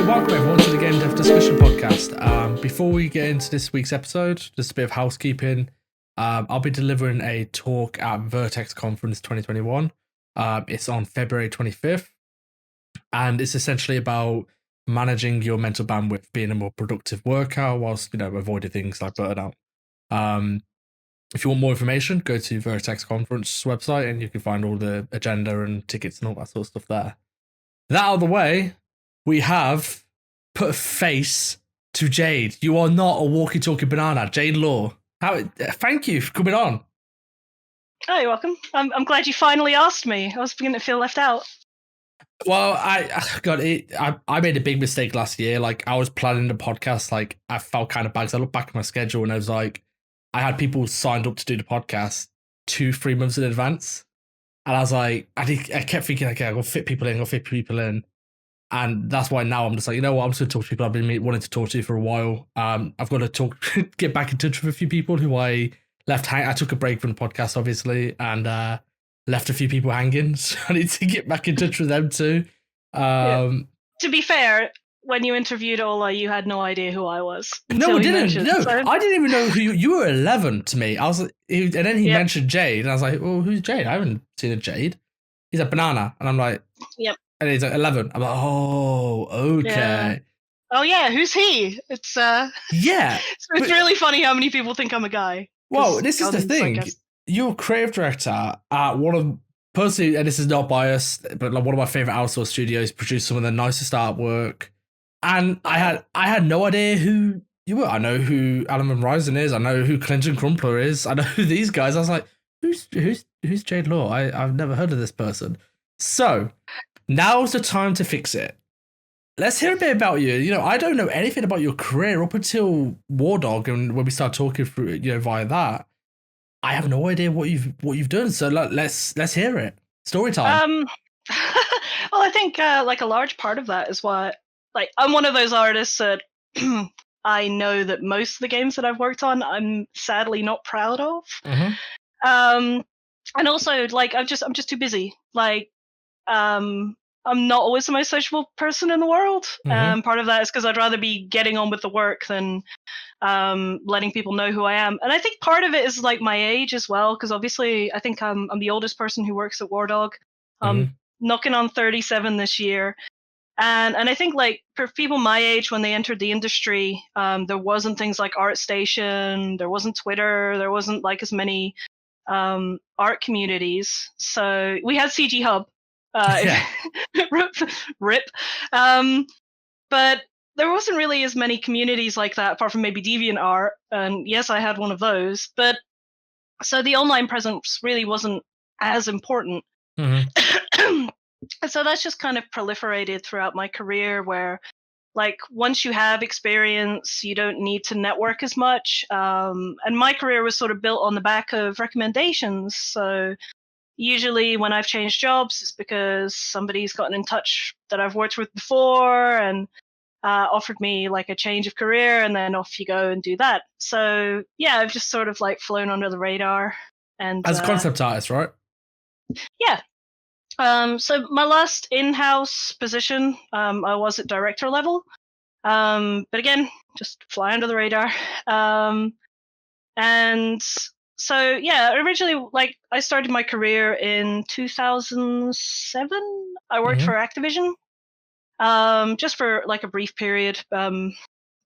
welcome everyone to the Game Dev Discussion Podcast. Before we get into this week's episode, just a bit of housekeeping. I'll be delivering a talk at Vertex Conference 2021. It's on February 25th, and it's essentially about managing your mental bandwidth, being a more productive worker whilst, avoiding things like burnout. If you want more information, go to Vertex Conference website and you can find all the agenda and tickets and all that sort of stuff there. That out of the way, we have put a face to Jade. You are not a walkie-talkie banana, Jade Law. Thank you for coming on. Oh, you're welcome. I'm glad you finally asked me. I was beginning to feel left out. Well, I made a big mistake last year. Like, I was planning the podcast. Like, I felt kind of bad because I looked back at my schedule and I was like, I had people signed up to do the podcast 2-3 months in advance. And I was like, I kept thinking, okay, I'll fit people in. And that's why now I'm just like, you know what, I'm just going to talk to people I've been wanting to talk to for a while. I've got to get back in touch with a few people who I left hang. I took a break from the podcast, obviously, and left a few people hanging. So I need to get back in touch with them too. To be fair, when you interviewed Ola, you had no idea who I was. No, I didn't. I didn't even know who you were. 11 to me. I was, and then he mentioned Jade, and I was like, "Well, who's Jade? I haven't seen a Jade." He's a banana, and I'm like, "Yep." And he's like 11. I'm like, "Oh, okay." Yeah. Oh yeah, who's he? It's yeah. It's really funny how many people think I'm a guy. Well, this is the thing. You're a creative director at one of, personally, and this is not biased, but like one of my favorite outsourced studios, produced some of the nicest artwork. And I had no idea who you were. I know who Alan Ryzen is. I know who Clinton Crumpler is. I know who these guys. I was like, who's Jade Law? I've never heard of this person. So now's the time to fix it. Let's hear a bit about you. I don't know anything about your career up until Wardog, and when we start talking through, via that, I have no idea what you've done. So let's hear it. Story time. Well, I think like a large part of that is what. Like, I'm one of those artists that I know that most of the games that I've worked on, I'm sadly not proud of. Mm-hmm. And also, like, I'm just too busy. Like, I'm not always the most sociable person in the world. Mm-hmm. Part of that is because I'd rather be getting on with the work than letting people know who I am. And I think part of it is like my age as well, because obviously I think I'm the oldest person who works at Wardog. Knocking on 37 this year. And I think, like, for people my age, when they entered the industry, there wasn't things like ArtStation, there wasn't Twitter, there wasn't, like, as many art communities. So we had CG Hub. Rip. But there wasn't really as many communities like that, apart from maybe DeviantArt. And yes, I had one of those. But so the online presence really wasn't as important. Mm-hmm. And so that's just kind of proliferated throughout my career, where, like, once you have experience, you don't need to network as much. And my career was sort of built on the back of recommendations. So usually when I've changed jobs, it's because somebody's gotten in touch that I've worked with before and offered me like a change of career, and then off you go and do that. So yeah, I've just sort of like flown under the radar. And as a concept artist, right? Yeah. So my last in-house position, I was at director level, but again, just fly under the radar. And so, yeah, originally, like, I started my career in 2007. I worked for Activision, just for like a brief period,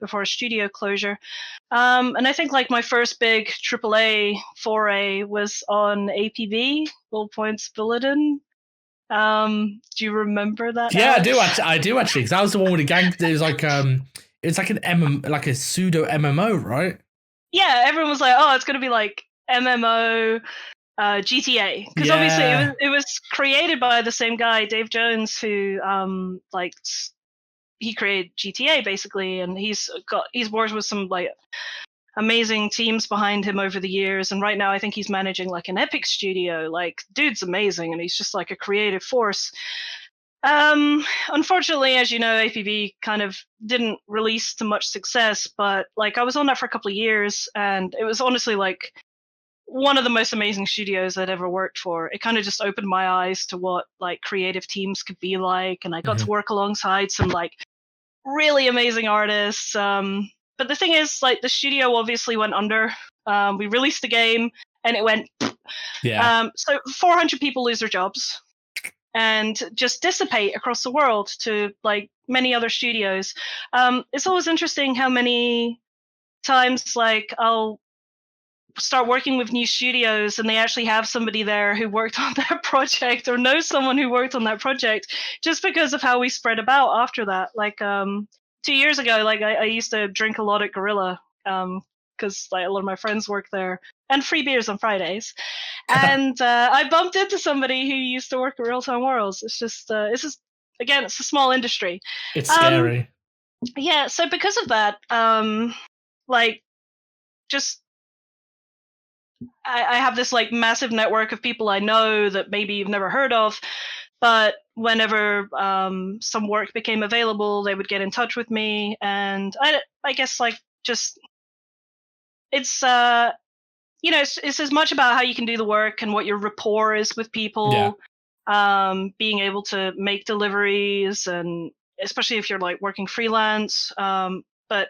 before a studio closure. And I think like my first big AAA foray was on APB, All Points Bulletin. Do you remember that? Yeah, Alex? I do actually, because that was the one with the gang. It was like it's like like a pseudo MMO, right? Yeah, everyone was like, "Oh, it's gonna be like MMO, GTA," because obviously it was created by the same guy, Dave Jones, who like he created GTA basically, and he's worked with some like amazing teams behind him over the years, and right now I think he's managing like an Epic studio. Like, dude's amazing, and he's just like a creative force. Unfortunately, as you know, APB kind of didn't release to much success, but like I was on that for a couple of years, and it was honestly like one of the most amazing studios I'd ever worked for. It kind of just opened my eyes to what like creative teams could be like, and I got to work alongside some like really amazing artists. But the thing is, like, the studio obviously went under. We released the game and it went. Yeah. So 400 people lose their jobs and just dissipate across the world to like many other studios. It's always interesting how many times like I'll start working with new studios and they actually have somebody there who worked on that project or knows someone who worked on that project just because of how we spread about after that. Like 2 years ago, like I used to drink a lot at Gorilla because like a lot of my friends work there and free beers on Fridays. And I bumped into somebody who used to work at Real Time Worlds. It's just again, it's a small industry. It's Um, scary. yeah, so because of that, like just I have this like massive network of people I know that maybe you've never heard of, but whenever some work became available, they would get in touch with me, and I guess like just it's it's as much about how you can do the work and what your rapport is with Yeah. people, being able to make deliveries, and especially if you're like working freelance. But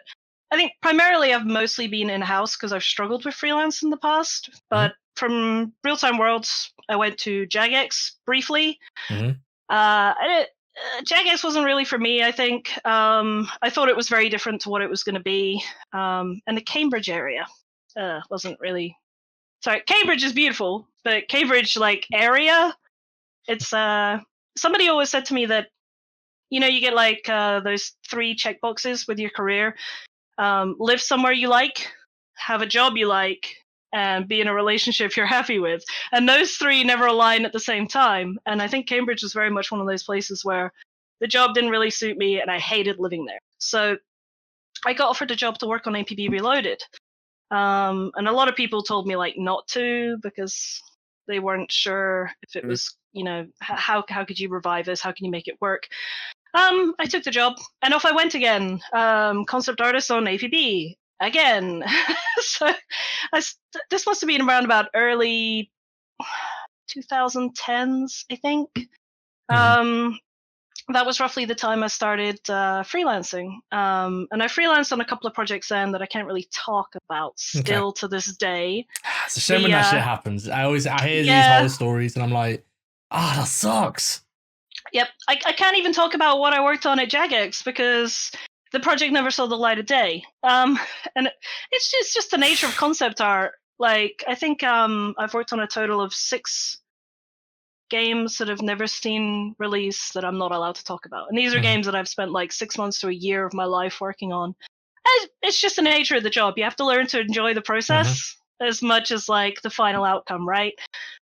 I think primarily I've mostly been in house because I've struggled with freelance in the past. Mhm. But from Real Time Worlds, I went to Jagex briefly. Mhm. Jagex wasn't really for me. I think I thought it was very different to what it was going to be, and the Cambridge area wasn't really. Sorry, Cambridge is beautiful, but Cambridge like area, it's somebody always said to me that you get like those 3 check boxes with your career: live somewhere you like, have a job you like, and be in a relationship you're happy with. And those 3 never align at the same time. And I think Cambridge is very much one of those places where the job didn't really suit me and I hated living there. So I got offered a job to work on Apb Reloaded. And a lot of people told me like not to because they weren't sure if it was, how could you revive this? How can you make it work? I took the job and off I went again. Concept artist on APB again. So this must have been around about early 2010s, I think. Mhm. That was roughly the time I started freelancing. And I freelanced on a couple of projects then that I can't really talk about Okay. still to this day. It's a shame when The that shit happens. I hear these Yeah, horror stories and I'm like, that sucks. yep. I can't even talk about what I worked on at Jagex because the project never saw the light of day. And it's just the nature of concept art. Like I think I've worked on a total of 6 games that have never seen release that I'm not allowed to talk about. And these are Mhm. games that I've spent like 6 months to a year of my life working on. It's just the nature of the job. You have to learn to enjoy the Mhm. process as much as like the final outcome, right?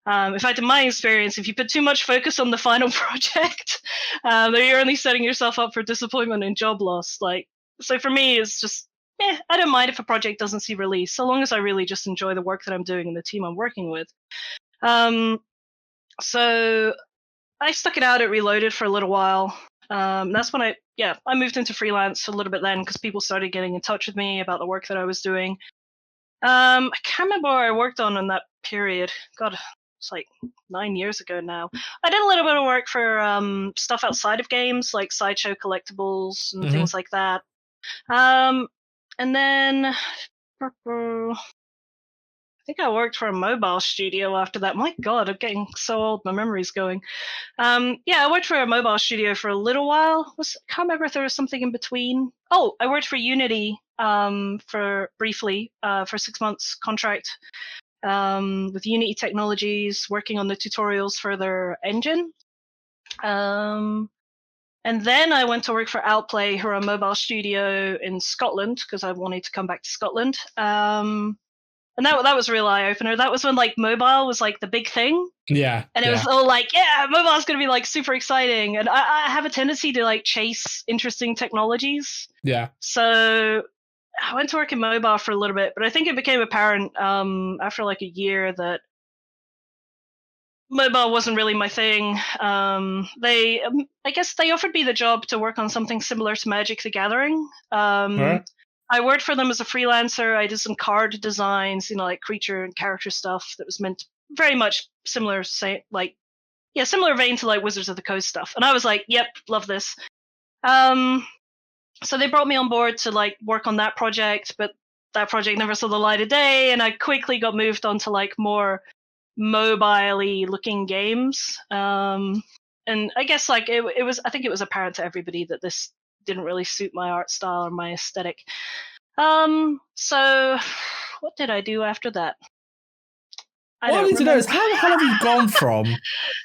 In fact, in my experience, if you put too much focus on the final project, then you're only setting yourself up for disappointment and job loss. Like, so for me, it's just, I don't mind if a project doesn't see release, so long as I really just enjoy the work that I'm doing and the team I'm working with. Um, so I stuck it out at Reloaded for a little while. That's when I moved into freelance a little bit then because people started getting in touch with me about the work that I was doing. I can't remember what I worked on in that period. God, it's like 9 years ago now. I did a little bit of work for stuff outside of games, like sideshow collectibles and Mhm. things like that. Um, and then I think I worked for a mobile studio after that. My God, I'm getting so old. My memory's going. Yeah, I worked for a mobile studio for a little while. I can't remember if there was something in between. Oh, I worked for Unity for briefly for 6 months contract with Unity Technologies, working on the tutorials for their engine. And then I went to work for Outplay, who are a mobile studio in Scotland because I wanted to come back to Scotland. And that was a real eye opener. That was when like mobile was like the big thing. Yeah. And it was Yeah. all like, yeah, mobile's going to be like super exciting. And I have a tendency to like chase interesting technologies. Yeah. So I went to work in mobile for a little bit, but I think it became apparent after like a year that mobile wasn't really my thing. I guess they offered me the job to work on something similar to Magic the Gathering. All right. I worked for them as a freelancer. I did some card designs, like creature and character stuff that was meant very much similar, similar vein to like Wizards of the Coast stuff. And I was like, yep, love this. Um, So they brought me on board to like work on that project, but that project never saw the light of day, and I quickly got moved on to like more mobile-y looking games. And I guess like it was, I think it was apparent to everybody that this didn't really suit my art style or my aesthetic. So what did I do after that? What I need to know is how the hell have you gone from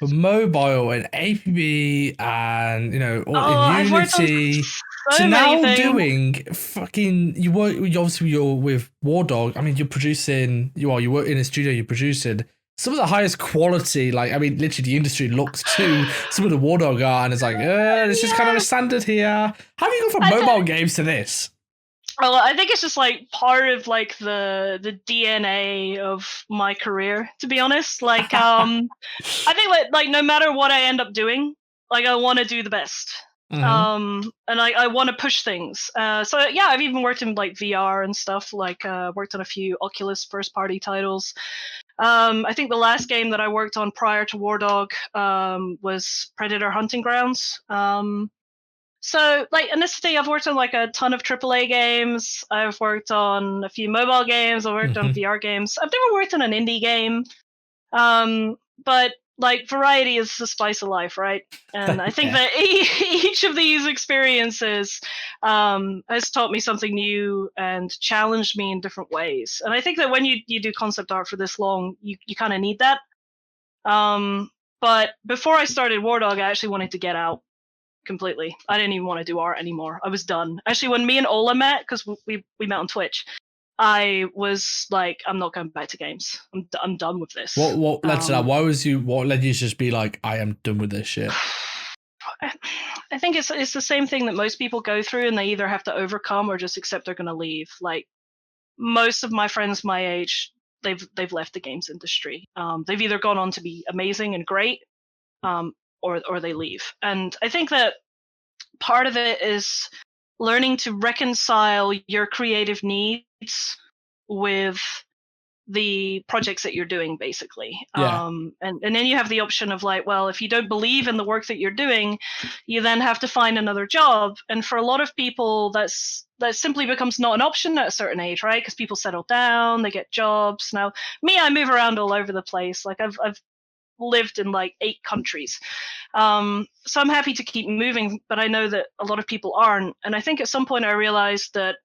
mobile and APB and in I've worked on Unity so to many now things. doing fucking obviously you're with Wardog. I mean, you work in a studio, you're producing some of the highest quality, like I mean literally the industry looks to some of the Wardog art and it's like this is kind of a standard here. How have you gone from mobile games to this? Well, I think it's just like part of like the DNA of my career, to be honest. Like I think like no matter what I end up doing, like I want to do the best. And I want to push things. So yeah, I've even worked in like VR and stuff. Like worked on a few Oculus first party titles. I think the last game that I worked on prior to Wardog was Predator Hunting Grounds. So, like, and this thing, I've worked on like a ton of AAA games. I've worked on a few mobile games. I've worked on VR games. I've never worked on an indie game. But like, variety is the spice of life, right? And I think that each of these experiences has taught me something new and challenged me in different ways. And I think that when you do concept art for this long, you kind of need that. But before I started Wardog, I actually wanted to get out completely. I didn't even want to do art anymore. I was done. Actually, when me and Ola met, because we met on Twitch, I was like, I'm not going back to games. I'm done with this. What led to that? What led you to just be like, I am done with this shit? I think it's the same thing that most people go through, and they either have to overcome or just accept they're going to leave. Like most of my friends my age, they've left the games industry. They've either gone on to be amazing and great, or they leave. And I think that part of it is learning to reconcile your creative needs with the projects that you're doing, basically. Yeah. And then you have the option of like, well, if you don't believe in the work that you're doing, you then have to find another job. And for a lot of people, that simply becomes not an option at a certain age, right? Because people settle down, they get jobs. Now, me, I move around all over the place. Like I've lived in like 8 countries. So I'm happy to keep moving, but I know that a lot of people aren't. And I think at some point I realized that,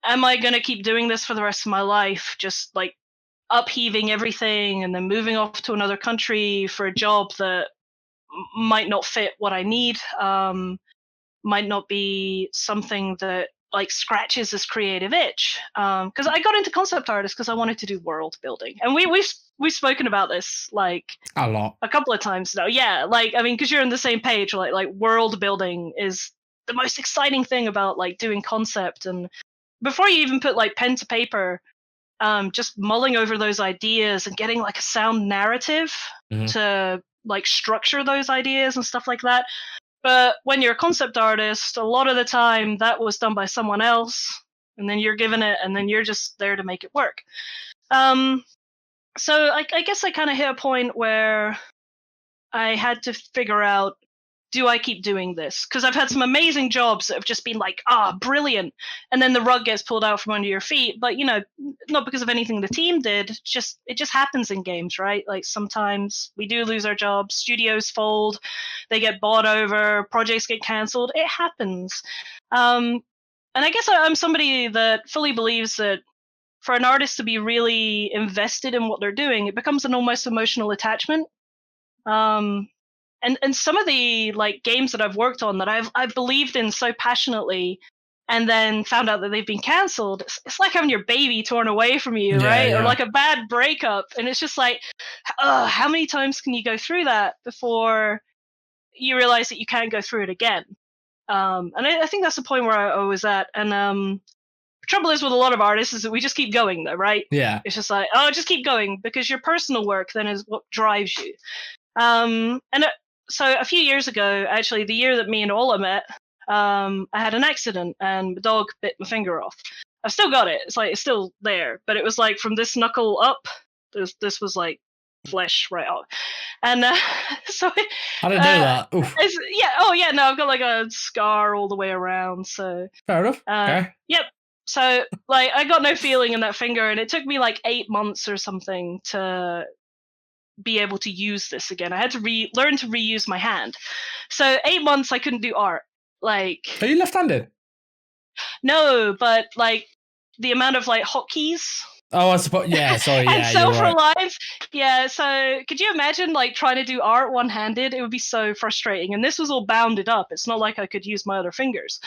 am I going to keep doing this for the rest of my life? Just like upheaving everything and then moving off to another country for a job that might not fit what I need, might not be something that like scratches this creative itch. Because I got into concept artist because I wanted to do world building, and we've spoken about this like a couple of times now. Yeah, like I mean, because you're on the same page. Like world building is the most exciting thing about like doing concept. And before you even put like pen to paper, just mulling over those ideas and getting like a sound narrative to like structure those ideas and stuff like that. But when you're a concept artist, a lot of the time that was done by someone else, and then you're given it, and then you're just there to make it work. So I guess I kind of hit a point where I had to figure out, do I keep doing this? Because I've had some amazing jobs that have just been like, brilliant. And then the rug gets pulled out from under your feet. But, not because of anything the team did. It just happens in games, right? Like sometimes we do lose our jobs. Studios fold. They get bought over. Projects get cancelled. It happens. And I guess I'm somebody that fully believes that for an artist to be really invested in what they're doing, it becomes an almost emotional attachment. And some of the like games that I've worked on that I've believed in so passionately, and then found out that they've been cancelled, it's like having your baby torn away from you, right? Yeah. Or like a bad breakup, and it's just like, how many times can you go through that before you realize that you can't go through it again? And I think that's the point where I was at. And the trouble is with a lot of artists is that we just keep going, though, right? Yeah. It's just like, just keep going, because your personal work then is what drives you. So a few years ago, actually, the year that me and Ola met, I had an accident and the dog bit my finger off. I've still got it. It's still there, but it was like from this knuckle up. This was like flesh right off. And so I didn't know that. Oof. no, I've got like a scar all the way around. So Fair enough. Okay. yep. So like I got no feeling in that finger, and it took me like 8 months or something to be able to use this again. I had to learn to reuse my hand. So 8 months I couldn't do art. Like, Are you left-handed? no, but like the amount of like hotkeys. Oh, I suppose. Yeah, sorry. And Yeah, you're right. self-reliance. Yeah, so could you imagine like trying to do art one-handed? It would be so frustrating. And this was all bounded up. It's not like I could use my other fingers.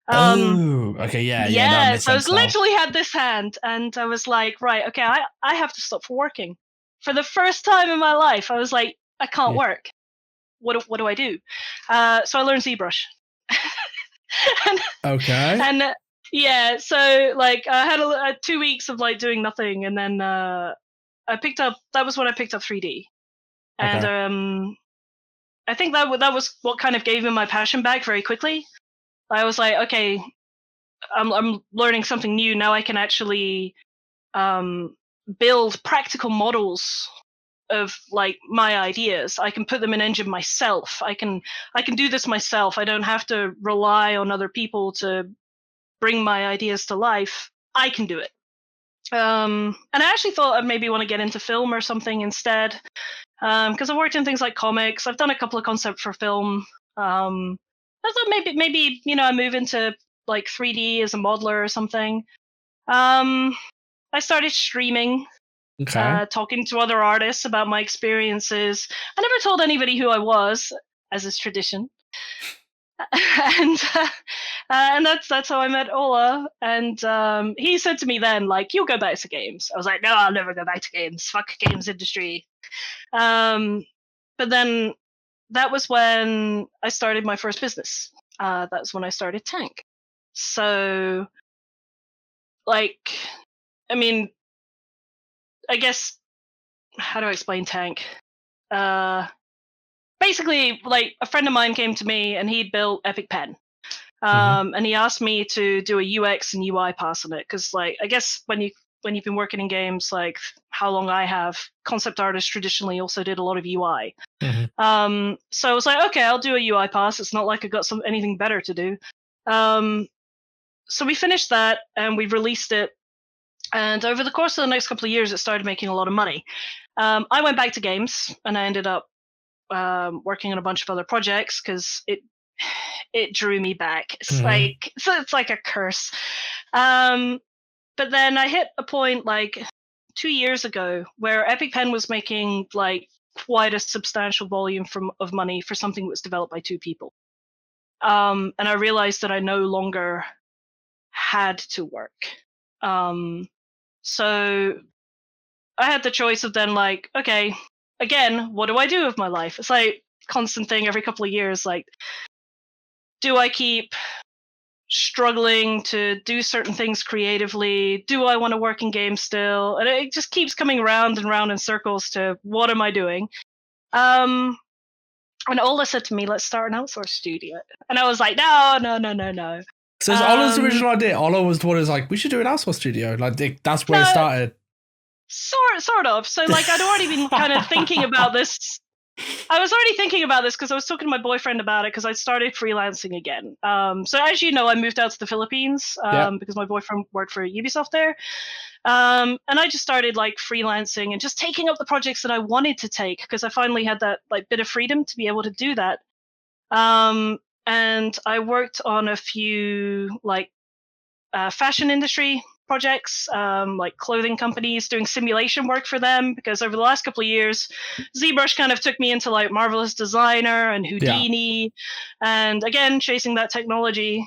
Okay, yeah, that makes so I sense was now. literally had this hand, and I was like, right, okay, I have to stop working. For the first time in my life, I was like, I can't Yeah. work. What do I do? So I learned ZBrush. Okay. And yeah, so like I had 2 weeks of like doing nothing, and then that was when I picked up 3D, and Okay. I think that was what kind of gave me my passion back very quickly. I was like, okay, I'm learning something new now. I can actually build practical models of like my ideas. I can put them in engine myself. I can do this myself. I don't have to rely on other people to bring my ideas to life. I can do it. And I actually thought I'd maybe want to get into film or something instead, because I've worked in things like comics. I've done a couple of concepts for film. I thought maybe I move into like 3D as a modeler or something. I started streaming, Okay. talking to other artists about my experiences. I never told anybody who I was, as is tradition. And that's how I met Ola. And he said to me then, like, "You'll go back to games." I was like, "No, I'll never go back to games. Fuck games industry." But then that was when I started my first business. That's when I started Tank. So, like, I mean, I guess, how do I explain Tank? Basically, like, a friend of mine came to me and he'd built Epic Pen. And he asked me to do a UX and UI pass on it, because, like, I guess when you've been working in games, like how long I have, concept artists traditionally also did a lot of UI. So I was like, okay, I'll do a UI pass. It's not like I got anything better to do. So we finished that and we released it. And over the course of the next couple of years, it started making a lot of money. I went back to games and I ended up working on a bunch of other projects because it drew me back. It's like a curse. But then I hit a point like 2 years ago where Epic Pen was making like quite a substantial volume of money for something that was developed by 2 people. And I realized that I no longer had to work. So I had the choice of then, like, okay, again, what do I do with my life? It's like constant thing every couple of years. Like, do I keep struggling to do certain things creatively? Do I want to work in games still? And it just keeps coming round and round in circles to what am I doing? And Ola said to me, let's start an outsource studio. And I was like, no. So it's Ola's original idea. Ola was the one who's like, we should do an outsource studio. Like, that's where it started. Sort of. So, like, I'd already been kind of thinking about this. I was already thinking about this because I was talking to my boyfriend about it because I started freelancing again. So as you know, I moved out to the Philippines because my boyfriend worked for Ubisoft there. And I just started like freelancing and just taking up the projects that I wanted to take because I finally had that like bit of freedom to be able to do that. And I worked on a few like fashion industry projects, like clothing companies, doing simulation work for them, because over the last couple of years, ZBrush kind of took me into like Marvelous Designer and Houdini, and again, chasing that technology.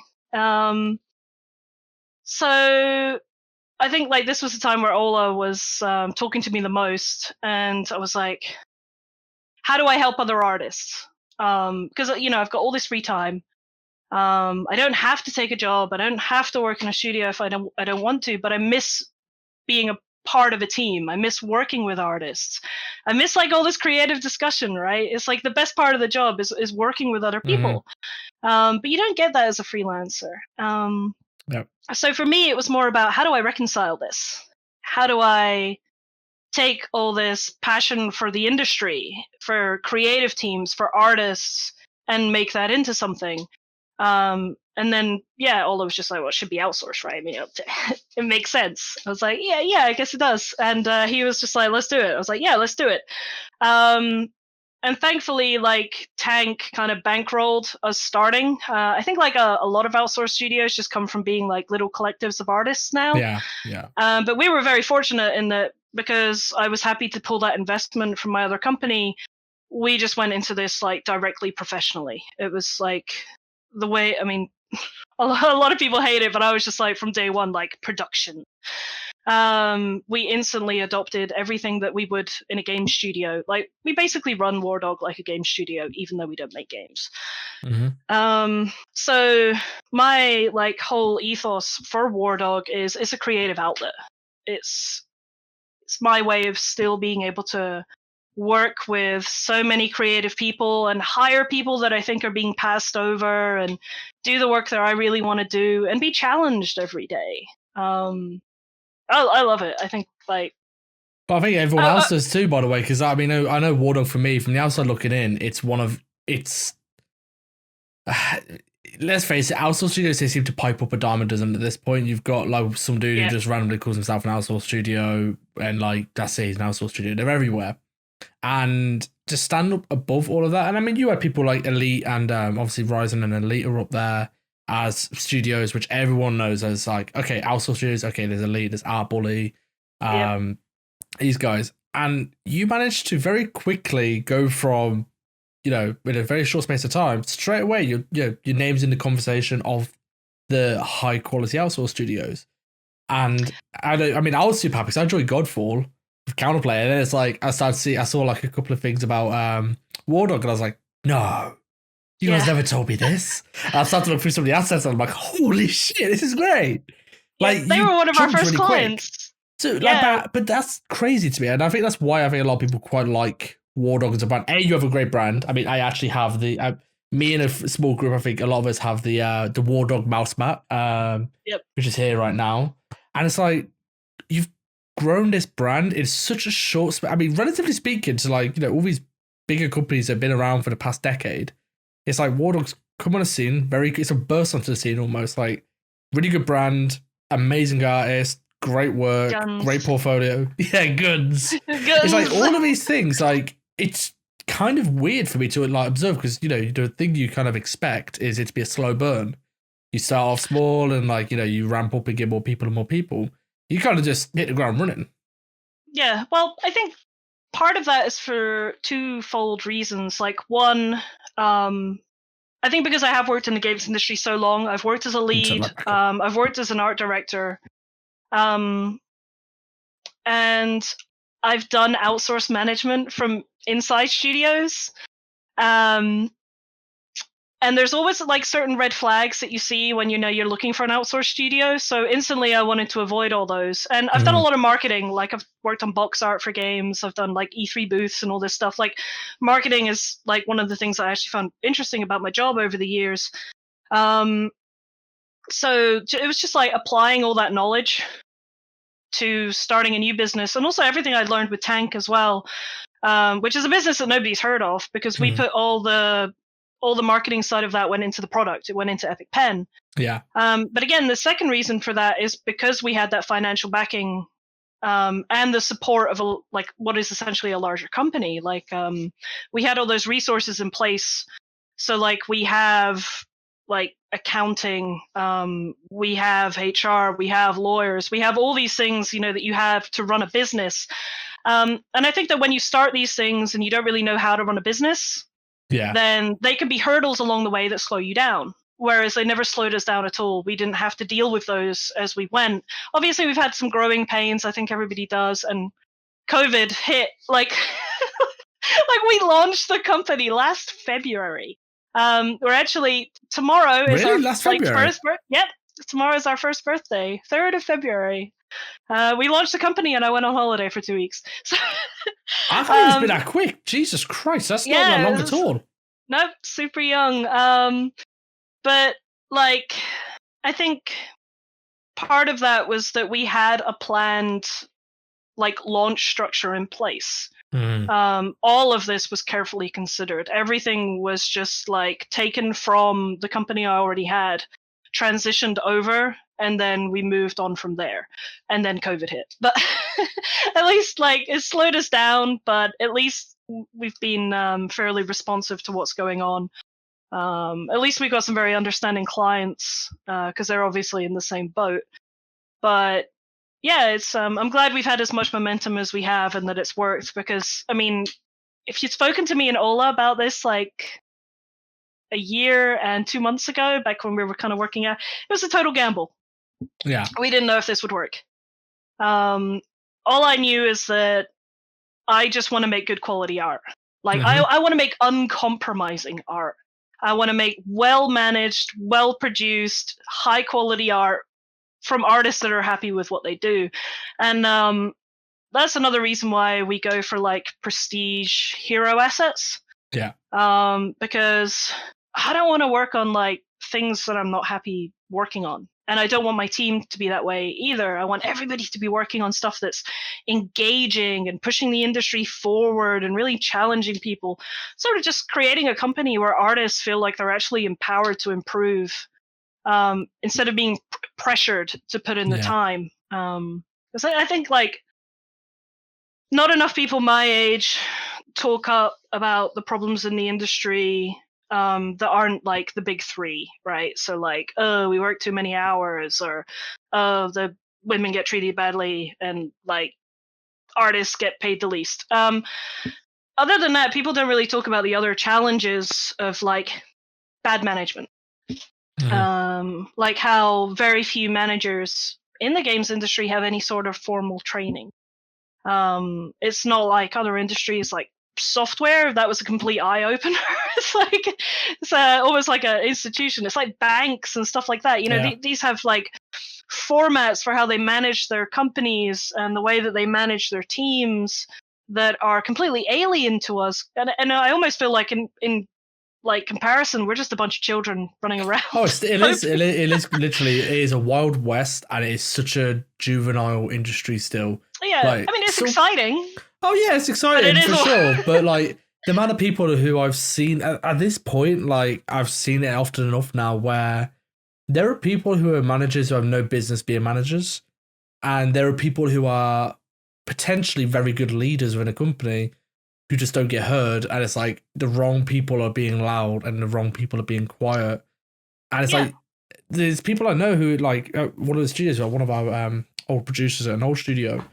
So I think like this was the time where Ola was talking to me the most, and I was like, how do I help other artists? Because I've got all this free time. I don't have to take a job. I don't have to work in a studio if I don't want to. But I miss being a part of a team. I miss working with artists. I miss like all this creative discussion. Right? It's like the best part of the job is working with other people. But you don't get that as a freelancer. So for me, it was more about how do I reconcile this? How do I take all this passion for the industry, for creative teams, for artists, and make that into something. And then, yeah, Ola was just like, well, it should be outsourced, right? I mean, it makes sense. I was like, yeah, I guess it does. And he was just like, let's do it. I was like, yeah, let's do it. And thankfully, like, Tank kind of bankrolled us starting. I think like a lot of outsourced studios just come from being like little collectives of artists now. Yeah. But we were very fortunate in that, because I was happy to pull that investment from my other company, we just went into this like directly professionally. It was like the way, I mean, a lot of people hate it, but I was just like, from day one, like, production. We instantly adopted everything that we would in a game studio. Like, we basically run Wardog like a game studio, even though we don't make games. So my like whole ethos for Wardog is it's a creative outlet. It's my way of still being able to work with so many creative people and hire people that I think are being passed over, and do the work that I really want to do and be challenged every day. I love it. I think like. But I think everyone else does too, by the way, because I mean, I know Wardog, for me, from the outside looking in, it's one of it's. Let's face it, outsourced studios, they seem to pipe up a dime a dozen at this point. You've got like some dude who just randomly calls himself an outsourced studio, and like that's it, he's an outsourced studio. They're everywhere. And to stand up above all of that, and I mean, you had people like Elite and obviously Ryzen and Elite are up there as studios, which everyone knows as like, okay, outsourced studios, okay, there's Elite, there's Art Bully, these guys. And you managed to very quickly go from, you know, in a very short space of time, straight away, your name's in the conversation of the high quality outsourced studios. And I was super happy because I enjoyed Godfall with Counterplay, and then it's like I saw like a couple of things about Wardog, and I was like, no, you guys never told me this. And I started to look through some of the assets, and I'm like, holy shit, this is great. Like, they were one of our first clients. So, but that's crazy to me, and I think that's why I think a lot of people quite like Wardog as a brand. You have a great brand. I mean, I actually have me and a small group, I think a lot of us have the Wardog mouse mat, which is here right now. And it's like, you've grown this brand in such a short space. I mean, relatively speaking to like, you know, all these bigger companies that have been around for the past decade. It's like Wardog's come on a scene, it's a burst onto the scene almost, like really good brand, amazing artist, great work, great portfolio. Yeah, guns. It's like all of these things, like it's kind of weird for me to like observe, because, you know, the thing you kind of expect is it to be a slow burn. You start off small and like, you know, you ramp up and get more people and more people. You kind of just hit the ground running. Yeah, well, I think part of that is for twofold reasons. Like, one, I think because I have worked in the games industry so long, I've worked as a lead, I've worked as an art director, and I've done outsourced management from inside studios. And there's always like certain red flags that you see when you know you're looking for an outsourced studio. So instantly I wanted to avoid all those. And I've done a lot of marketing. Like, I've worked on box art for games. I've done like E3 booths and all this stuff. Like, marketing is like one of the things I actually found interesting about my job over the years. So it was just like applying all that knowledge to starting a new business, and also everything I'd learned with Tank as well, which is a business that nobody's heard of, because we put all the marketing side of that went into the product. It went into Epic Pen. Yeah. But again, the second reason for that is because we had that financial backing, and the support of what is essentially a larger company. Like, we had all those resources in place. So like, we have like accounting, we have HR, we have lawyers, we have all these things, you know, that you have to run a business. And I think that when you start these things and you don't really know how to run a business, then they can be hurdles along the way that slow you down. Whereas they never slowed us down at all. We didn't have to deal with those as we went. Obviously, we've had some growing pains. I think everybody does. And COVID hit, like, like we launched the company last February. We're actually, tomorrow is our first tomorrow's our first birthday, 3rd of February. We launched the company and I went on holiday for 2 weeks. So, I thought it's been that quick. Jesus Christ, that's not that long at all. Nope, super young. But like, I think part of that was that we had a planned like launch structure in place. Mm. All of this was carefully considered. Everything was just like taken from the company I already had, transitioned over, and then we moved on from there. And then COVID hit. But at least like it slowed us down, but at least we've been fairly responsive to what's going on. At least we got some very understanding clients because they're obviously in the same boat. But yeah, it's I'm glad we've had as much momentum as we have and that it's worked, because I mean, if you'd spoken to me and Ola about this like a year and 2 months ago, back when we were kind of working out, it was a total gamble. Yeah. We didn't know if this would work. All I knew is that I just want to make good quality art. Like I want to make uncompromising art. I want to make well managed, well produced, high quality art from artists that are happy with what they do. And that's another reason why we go for like prestige hero assets. Yeah. Because I don't want to work on like things that I'm not happy working on. And I don't want my team to be that way either. I want everybody to be working on stuff that's engaging and pushing the industry forward and really challenging people. Sort of just creating a company where artists feel like they're actually empowered to improve, instead of being pressured to put in the time. Because I think like not enough people my age talk up about the problems in the industry that aren't like the big three, right? So like, oh, we work too many hours, or oh, the women get treated badly, and like artists get paid the least. Other than that, people don't really talk about the other challenges of like bad management. Like how very few managers in the games industry have any sort of formal training. It's not like other industries like software. That was a complete eye opener. It's almost like an institution. It's like banks and stuff like that. You know, these have like formats for how they manage their companies and the way that they manage their teams that are completely alien to us. And I almost feel like in like comparison, we're just a bunch of children running around. Oh, it is literally, it is a wild west, and it is such a juvenile industry still. Yeah, like, I mean, it's exciting. Oh yeah, it's exciting for sure. But like the amount of people who I've seen at this point, like I've seen it often enough now, where there are people who are managers who have no business being managers, and there are people who are potentially very good leaders within a company who just don't get heard, and it's like the wrong people are being loud and the wrong people are being quiet, and it's like there's people I know who like one of the studios, one of our old producers at an old studio,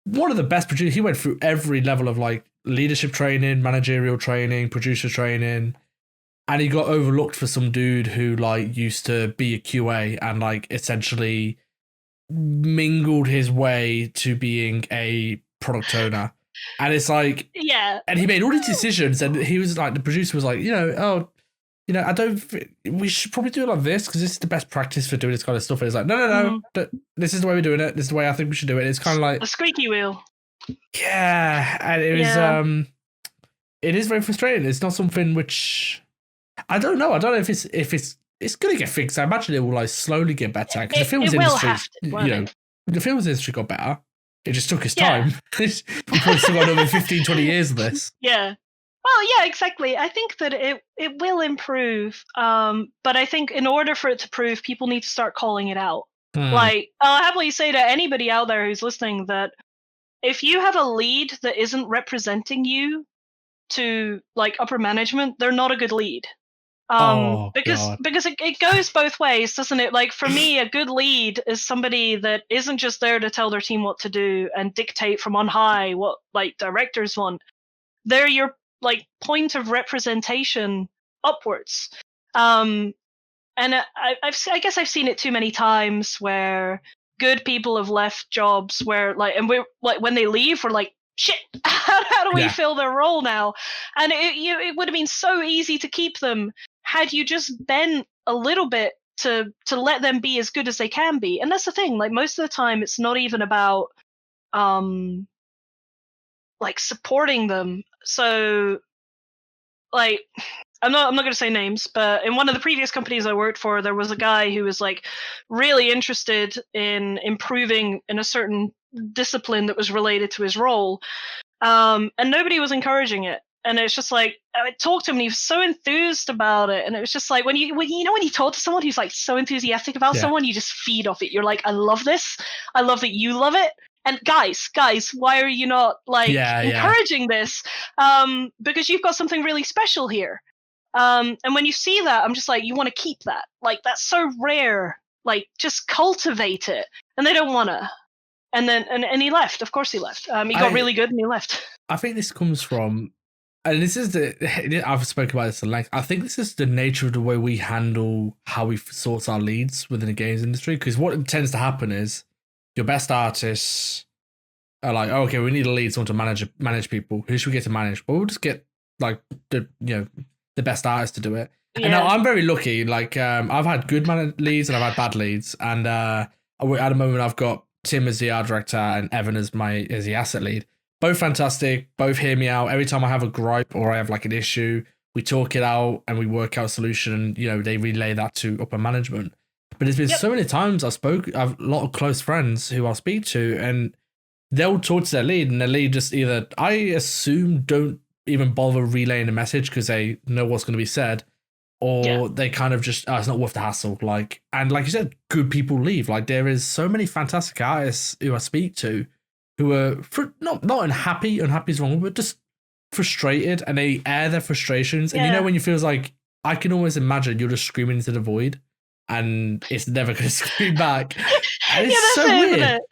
one of the best producers. He went through every level of like leadership training, managerial training, producer training, and he got overlooked for some dude who like used to be a QA and like essentially mingled his way to being a product owner. And it's like, and he made all these decisions, and he was like, the producer was like, I don't. We should probably do it like this because this is the best practice for doing this kind of stuff. And it's like, no, this is the way we're doing it. This is the way I think we should do it. It's kind of like the squeaky wheel. Yeah, and it was. It is very frustrating. It's not something which I don't know. I don't know if it's gonna get fixed. I imagine it will like slowly get better because the films industry, the films industry got better. It just took its time. We probably still got another 15, 20 years of this. Yeah. Well, yeah, exactly. I think that it will improve. But I think in order for it to prove, people need to start calling it out. Like, I'll happily say to anybody out there who's listening that if you have a lead that isn't representing you to like upper management, they're not a good lead. Because it goes both ways, doesn't it? Like for me, a good lead is somebody that isn't just there to tell their team what to do and dictate from on high what like directors want. They're your like point of representation upwards. And I guess I've seen it too many times where good people have left jobs where like, and we're like when they leave, we're like, shit, how do we fill their role now? And it would have been so easy to keep them had you just bent a little bit to let them be as good as they can be. And that's the thing, like most of the time it's not even about like supporting them. So like I'm not going to say names, but in one of the previous companies I worked for, there was a guy who was like really interested in improving in a certain discipline that was related to his role. And nobody was encouraging it. And it's just like, I talked to him and he was so enthused about it. And it was just like, when you talk to someone who's like so enthusiastic about someone, you just feed off it. You're like, I love this. I love that you love it. And guys, why are you not like encouraging this? Because you've got something really special here. And when you see that, I'm just like, you want to keep that. Like, that's so rare. Like, just cultivate it. And they don't want to. And then, and he left. Of course he left. He got really good and he left. I think this comes from, and this is I've spoken about this at length. I think this is the nature of the way we handle how we source our leads within the games industry. Because what tends to happen is your best artists are like, oh, okay, we need a lead, someone to manage people. Who should we get to manage? Well, we'll just get like the best artists to do it. Yeah. And now I'm very lucky. Like I've had good leads and I've had bad leads. And at the moment, I've got Tim as the art director and Evan as the asset lead. Both fantastic. Both hear me out. Every time I have a gripe or I have like an issue, we talk it out and we work out a solution. And they relay that to upper management. But there's been so many times I've a lot of close friends who I'll speak to, and they'll talk to their lead, and their lead just either, I assume, don't even bother relaying the message because they know what's going to be said, or they kind of just, it's not worth the hassle. And like you said, good people leave. Like, there is so many fantastic artists who I speak to who are not unhappy is wrong, but just frustrated, and they air their frustrations. And when you feel like, I can almost imagine you're just screaming into the void and it's never going to scream back. And it's so weird. Isn't it?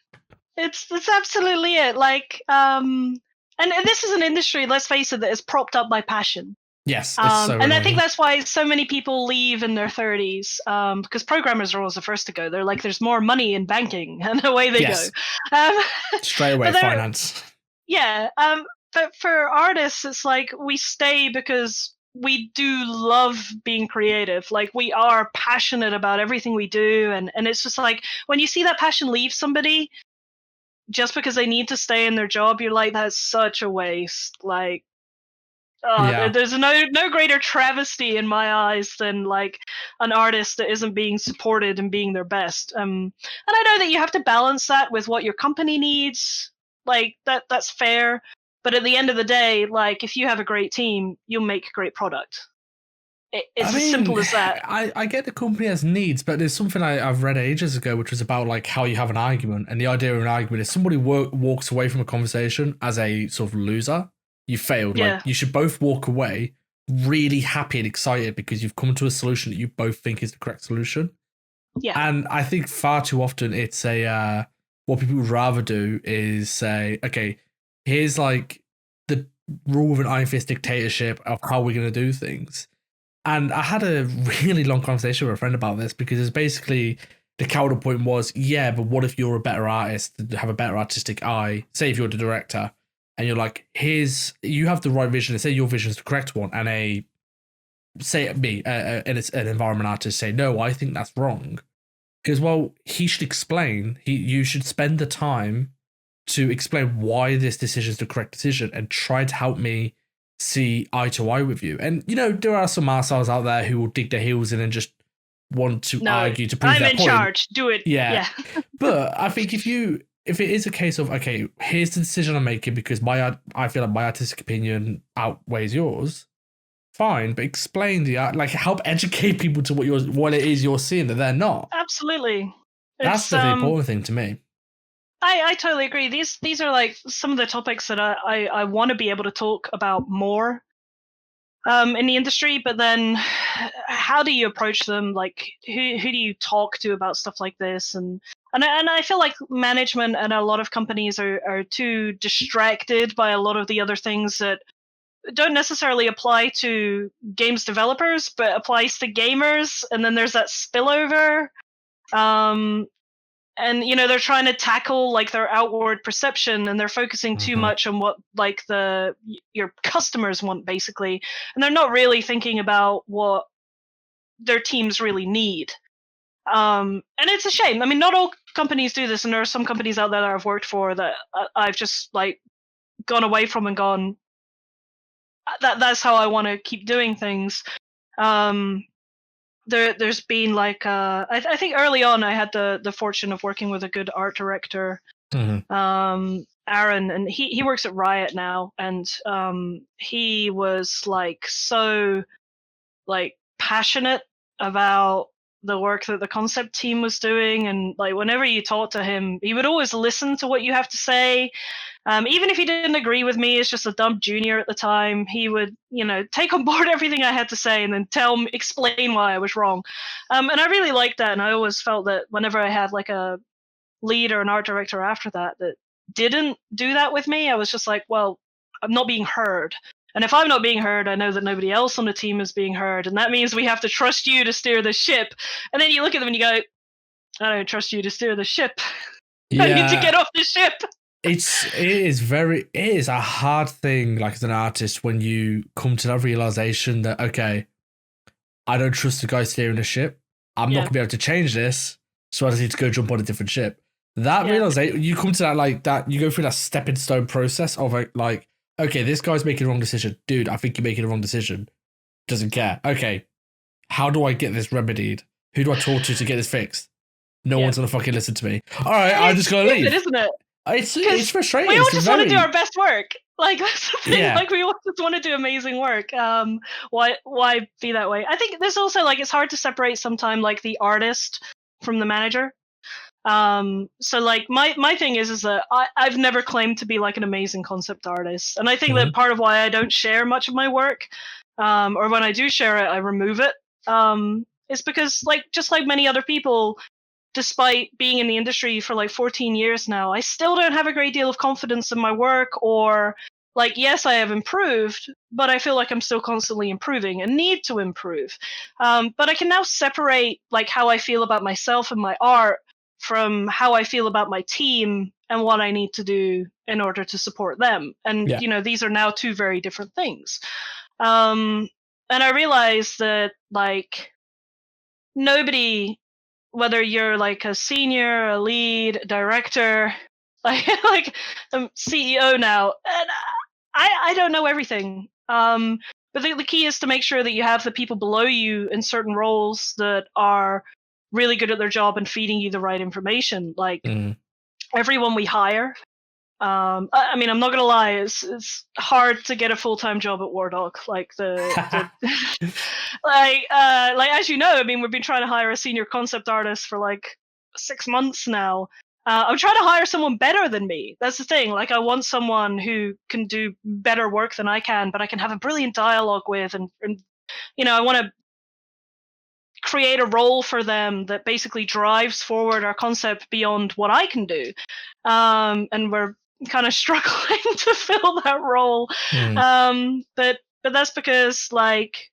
It's absolutely it. Like, and this is an industry, let's face it, that is propped up by passion. Yes. And I think that's why so many people leave in their 30s, because programmers are always the first to go. They're like, there's more money in banking, and away they go. Straight away, finance. Yeah. But for artists, it's like we stay because we do love being creative. Like, we are passionate about everything we do. And it's just like, when you see that passion leave somebody just because they need to stay in their job, you're like, that's such a waste. Like, there's no greater travesty in my eyes than like an artist that isn't being supported and being their best. And I know that you have to balance that with what your company needs. Like, that's fair. But at the end of the day, like, if you have a great team, you'll make a great product. It's as simple as that. I get the company has needs, but there's something I've read ages ago, which was about like how you have an argument. And the idea of an argument is somebody walks away from a conversation as a sort of loser. You failed. Yeah. Like, you should both walk away really happy and excited because you've come to a solution that you both think is the correct solution. Yeah. And I think far too often it's what people would rather do is say, okay, here's like the rule of an iron fist dictatorship of how we're going to do things. And I had a really long conversation with a friend about this because it's basically the counterpoint was, yeah, but what if you're a better artist, have a better artistic eye? Say if you're the director and you're like, you have the right vision, and say your vision is the correct one, and an environment artist say, no, I think that's wrong. Because, well, he should explain, you should spend the time to explain why this decision is the correct decision and try to help me see eye to eye with you. And, there are some arseholes out there who will dig their heels in and just want to argue to prove their point. I'm in charge. Do it. Yeah. But I think if it is a case of, okay, here's the decision I'm making because I feel like my artistic opinion outweighs yours, fine, but explain help educate people to what it is you're seeing that they're not. Absolutely. That's the important thing to me. I totally agree. These are like some of the topics that I want to be able to talk about more in the industry, but then how do you approach them? Like, who do you talk to about stuff like this? And I feel like management and a lot of companies are too distracted by a lot of the other things that don't necessarily apply to games developers, but applies to gamers. And then there's that spillover. And they're trying to tackle like their outward perception, and they're focusing too much on what like your customers want, basically, and they're not really thinking about what their teams really need. And it's a shame. I mean, not all companies do this, and there are some companies out there that I've worked for that I've just like gone away from and gone, that's how I want to keep doing things. There's been like I think early on I had the fortune of working with a good art director Aaron, and he works at Riot now, and he was like so like passionate about the work that the concept team was doing, and like whenever you talk to him, he would always listen to what you have to say. Even if he didn't agree with me as just a dumb junior at the time, he would, take on board everything I had to say and then explain why I was wrong. And I really liked that, and I always felt that whenever I had like a lead or an art director after that didn't do that with me, I was just like, well, I'm not being heard. And if I'm not being heard, I know that nobody else on the team is being heard, and that means we have to trust you to steer the ship. And then you look at them and you go, I don't trust you to steer the ship. Yeah. I need to get off the ship. It is a hard thing, like as an artist, when you come to that realization that, okay, I don't trust the guy steering the ship. I'm not gonna be able to change this, so I just need to go jump on a different ship. That realization, you come to that, like that, you go through that stepping stone process of like, okay, this guy's making the wrong decision. Dude, I think you're making the wrong decision. Doesn't care. Okay, how do I get this remedied? Who do I talk to get this fixed? No one's gonna fucking listen to me. All right, I'm just gonna leave. Isn't it? It's frustrating. We all just want to do our best work. Like that's the thing. Yeah. Like we all just want to do amazing work. Why be that way? I think there's also like it's hard to separate sometimes like the artist from the manager. So like my thing is that I've never claimed to be like an amazing concept artist, and I think that part of why I don't share much of my work, or when I do share it, I remove it. Is because like just like many other people, despite being in the industry for like 14 years now, I still don't have a great deal of confidence in my work, or like, yes, I have improved, but I feel like I'm still constantly improving and need to improve. But I can now separate like how I feel about myself and my art from how I feel about my team and what I need to do in order to support them. And, these are now two very different things. And I realized that like nobody, whether you're like a senior, a lead, director, like CEO now, and I don't know everything. But the key is to make sure that you have the people below you in certain roles that are really good at their job and feeding you the right information. Like everyone we hire. I mean, I'm not gonna lie, it's hard to get a full-time job at Wardog. Like like as you know, I mean, we've been trying to hire a senior concept artist for like 6 months now. I'm trying to hire someone better than me. That's the thing. Like, I want someone who can do better work than I can, but I can have a brilliant dialogue with, and I want to create a role for them that basically drives forward our concept beyond what I can do. And we're kind of struggling to fill that role. But that's because like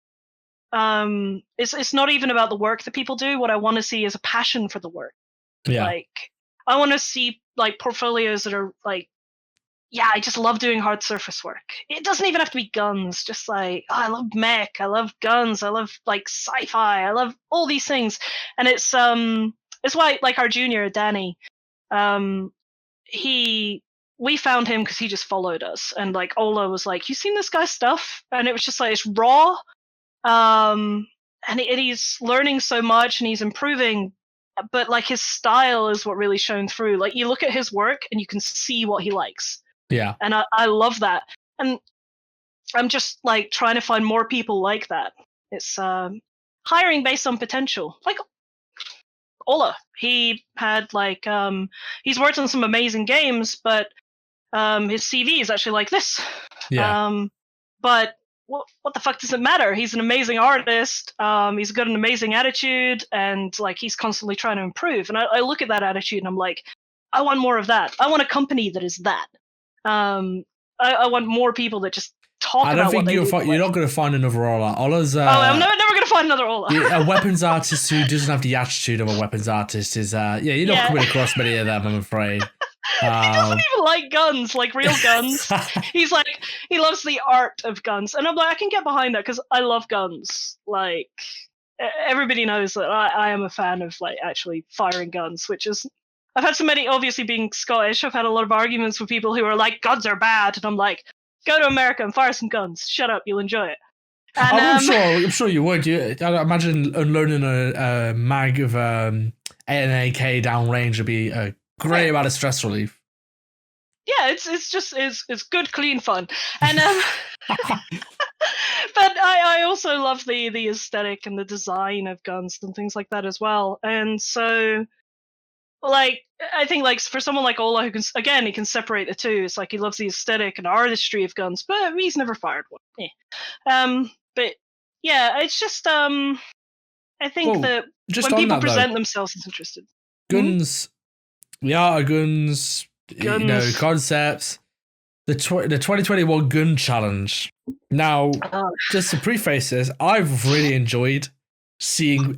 it's not even about the work that people do. What I want to see is a passion for the work. Like I want to see like portfolios that are like, I just love doing hard surface work. It doesn't even have to be guns. Just like, I love mech, I love guns, I love like sci-fi, I love all these things. And it's why like our junior Danny, we found him because he just followed us, and like Ola was like, "You seen this guy's stuff?" And it was just like, it's raw, and he's learning so much and he's improving, but like his style is what really shone through. Like you look at his work and you can see what he likes. Yeah. And I love that. And I'm just like trying to find more people like that. It's hiring based on potential. Like Ola, he had like he's worked on some amazing games, but his CV is actually like this. Yeah. But what the fuck does it matter? He's an amazing artist. He's got an amazing attitude, and like he's constantly trying to improve. And I look at that attitude and I'm like, I want more of that. I want a company that is that. I want more people that just talk about what they do. You're not going to find another Ola. Ola's I'm never going to find another Ola. A weapons artist who doesn't have the attitude of a weapons artist is you're not coming across many of them, I'm afraid. He doesn't even like guns, like real guns. He's like, he loves the art of guns, and I'm like, I can get behind that because I love guns. Like everybody knows that I am a fan of like actually firing guns, which is, I've had so many, obviously being Scottish, I've had a lot of arguments with people who are like, guns are bad, and I'm like, go to America and fire some guns. Shut up, you'll enjoy it. And, I'm sure you would. I imagine unloading a mag of an AK downrange would be a great amount of stress relief. yeah, it's good, clean fun, and but I also love the aesthetic and the design of guns and things like that as well, and so. Like I think like for someone like Ola who can again he can separate the two. It's like he loves the aesthetic and artistry of guns, but he's never fired one. But yeah, it's just I think Well, that just when on people that though, present themselves as interested. guns, the art of guns, Guns. concepts, the 2021 gun challenge. Now, just to preface this, I've really enjoyed seeing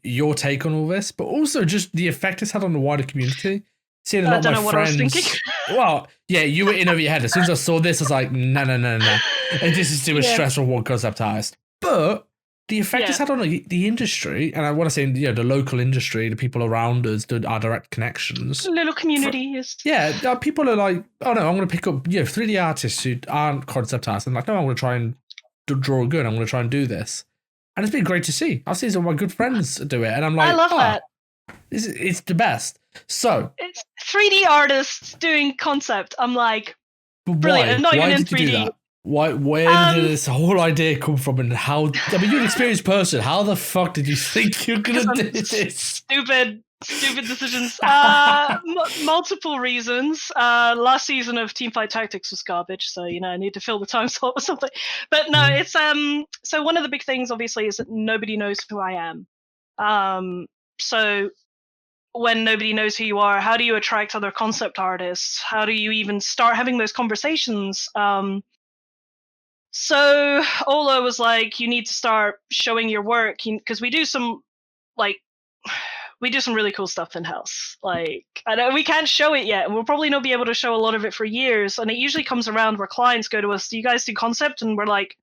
your take on all this, but also just the effect it's had on the wider community. Seeing a lot of my friends. Well, yeah, you were in over your head. As soon as I saw this, I was like, no. And this is too stressful one concept artist. But the effect it's had on the industry, and I want to say, the local industry, the people around us, our direct connections. Little community is. Yeah, people are like, oh no, I'm going to pick up 3D artists who aren't concept artists. I'm like, no, I'm going to try and draw a gun. I'm going to try and do this. And it's been great to see. I've seen some of my good friends do it, and I'm like, I love that. It's the best. So it's 3D artists doing concept. I'm like, brilliant. And not even in 3D. Do that? Where did this whole idea come from, and how? I mean, you're an experienced person. How the fuck did you think you're gonna do this? Stupid decisions. Multiple reasons. Last season of Teamfight Tactics was garbage, so I need to fill the time slot or something. But no, it's so one of the big things obviously is that nobody knows who I am. So when nobody knows who you are, how do you attract other concept artists? How do you even start having those conversations? So Ola was like, you need to start showing your work, because we do some really cool stuff in house. Like, I know we can't show it yet, and we'll probably not be able to show a lot of it for years. And it usually comes around where clients go to us, "Do you guys do concept?" And we're like,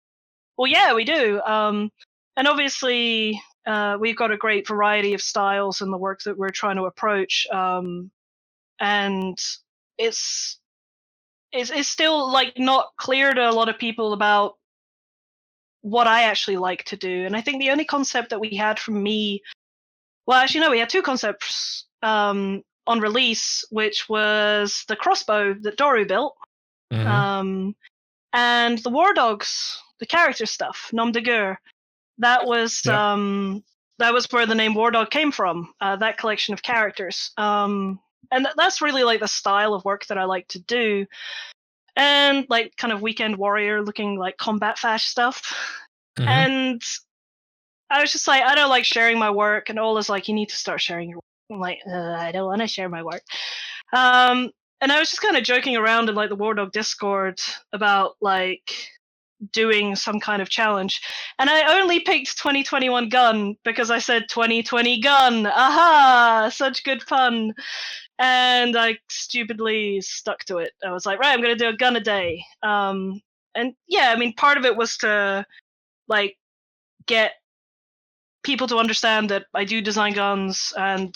"Well, yeah, we do." And obviously, we've got a great variety of styles in the work that we're trying to approach. And it's still like not clear to a lot of people about what I actually like to do. And I think the only concept that we had from me, well, actually no, we had two concepts on release, which was the crossbow that Doru built, and the war dogs, the character stuff, nom de guerre. That was where the name Wardog came from. That collection of characters. And that's really like the style of work that I like to do. And like kind of weekend warrior looking like combat fash stuff. And I was just like, I don't like sharing my work. And Ola's like, you need to start sharing your work. I'm like, I don't want to share my work. And I was just kind of joking around in like the Wardog Discord about like doing some kind of challenge. And I only picked 2021 gun because I said 2020 gun. Aha! Such good fun. And I stupidly stuck to it. I was like, right, I'm going to do a gun a day. And yeah, I mean, part of it was to like get people to understand that I do design guns and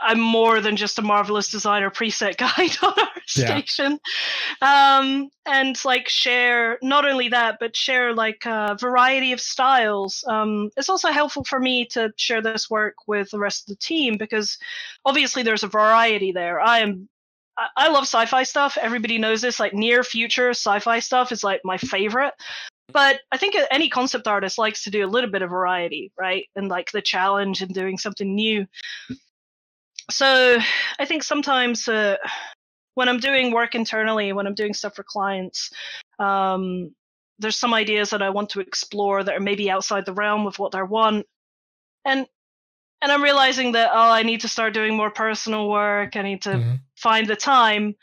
I'm more than just a marvelous designer preset guide on our station. And like share not only that, but share like a variety of styles. It's also helpful for me to share this work with the rest of the team because obviously there's a variety there. I love sci-fi stuff. Everybody knows this. Like near future sci-fi stuff is like my favorite. But I think any concept artist likes to do a little bit of variety, right? And like the challenge and doing something new. So I think sometimes when I'm doing work internally, when I'm doing stuff for clients, there's some ideas that I want to explore that are maybe outside the realm of what they want. And I'm realizing that, I need to start doing more personal work. I need to find the time.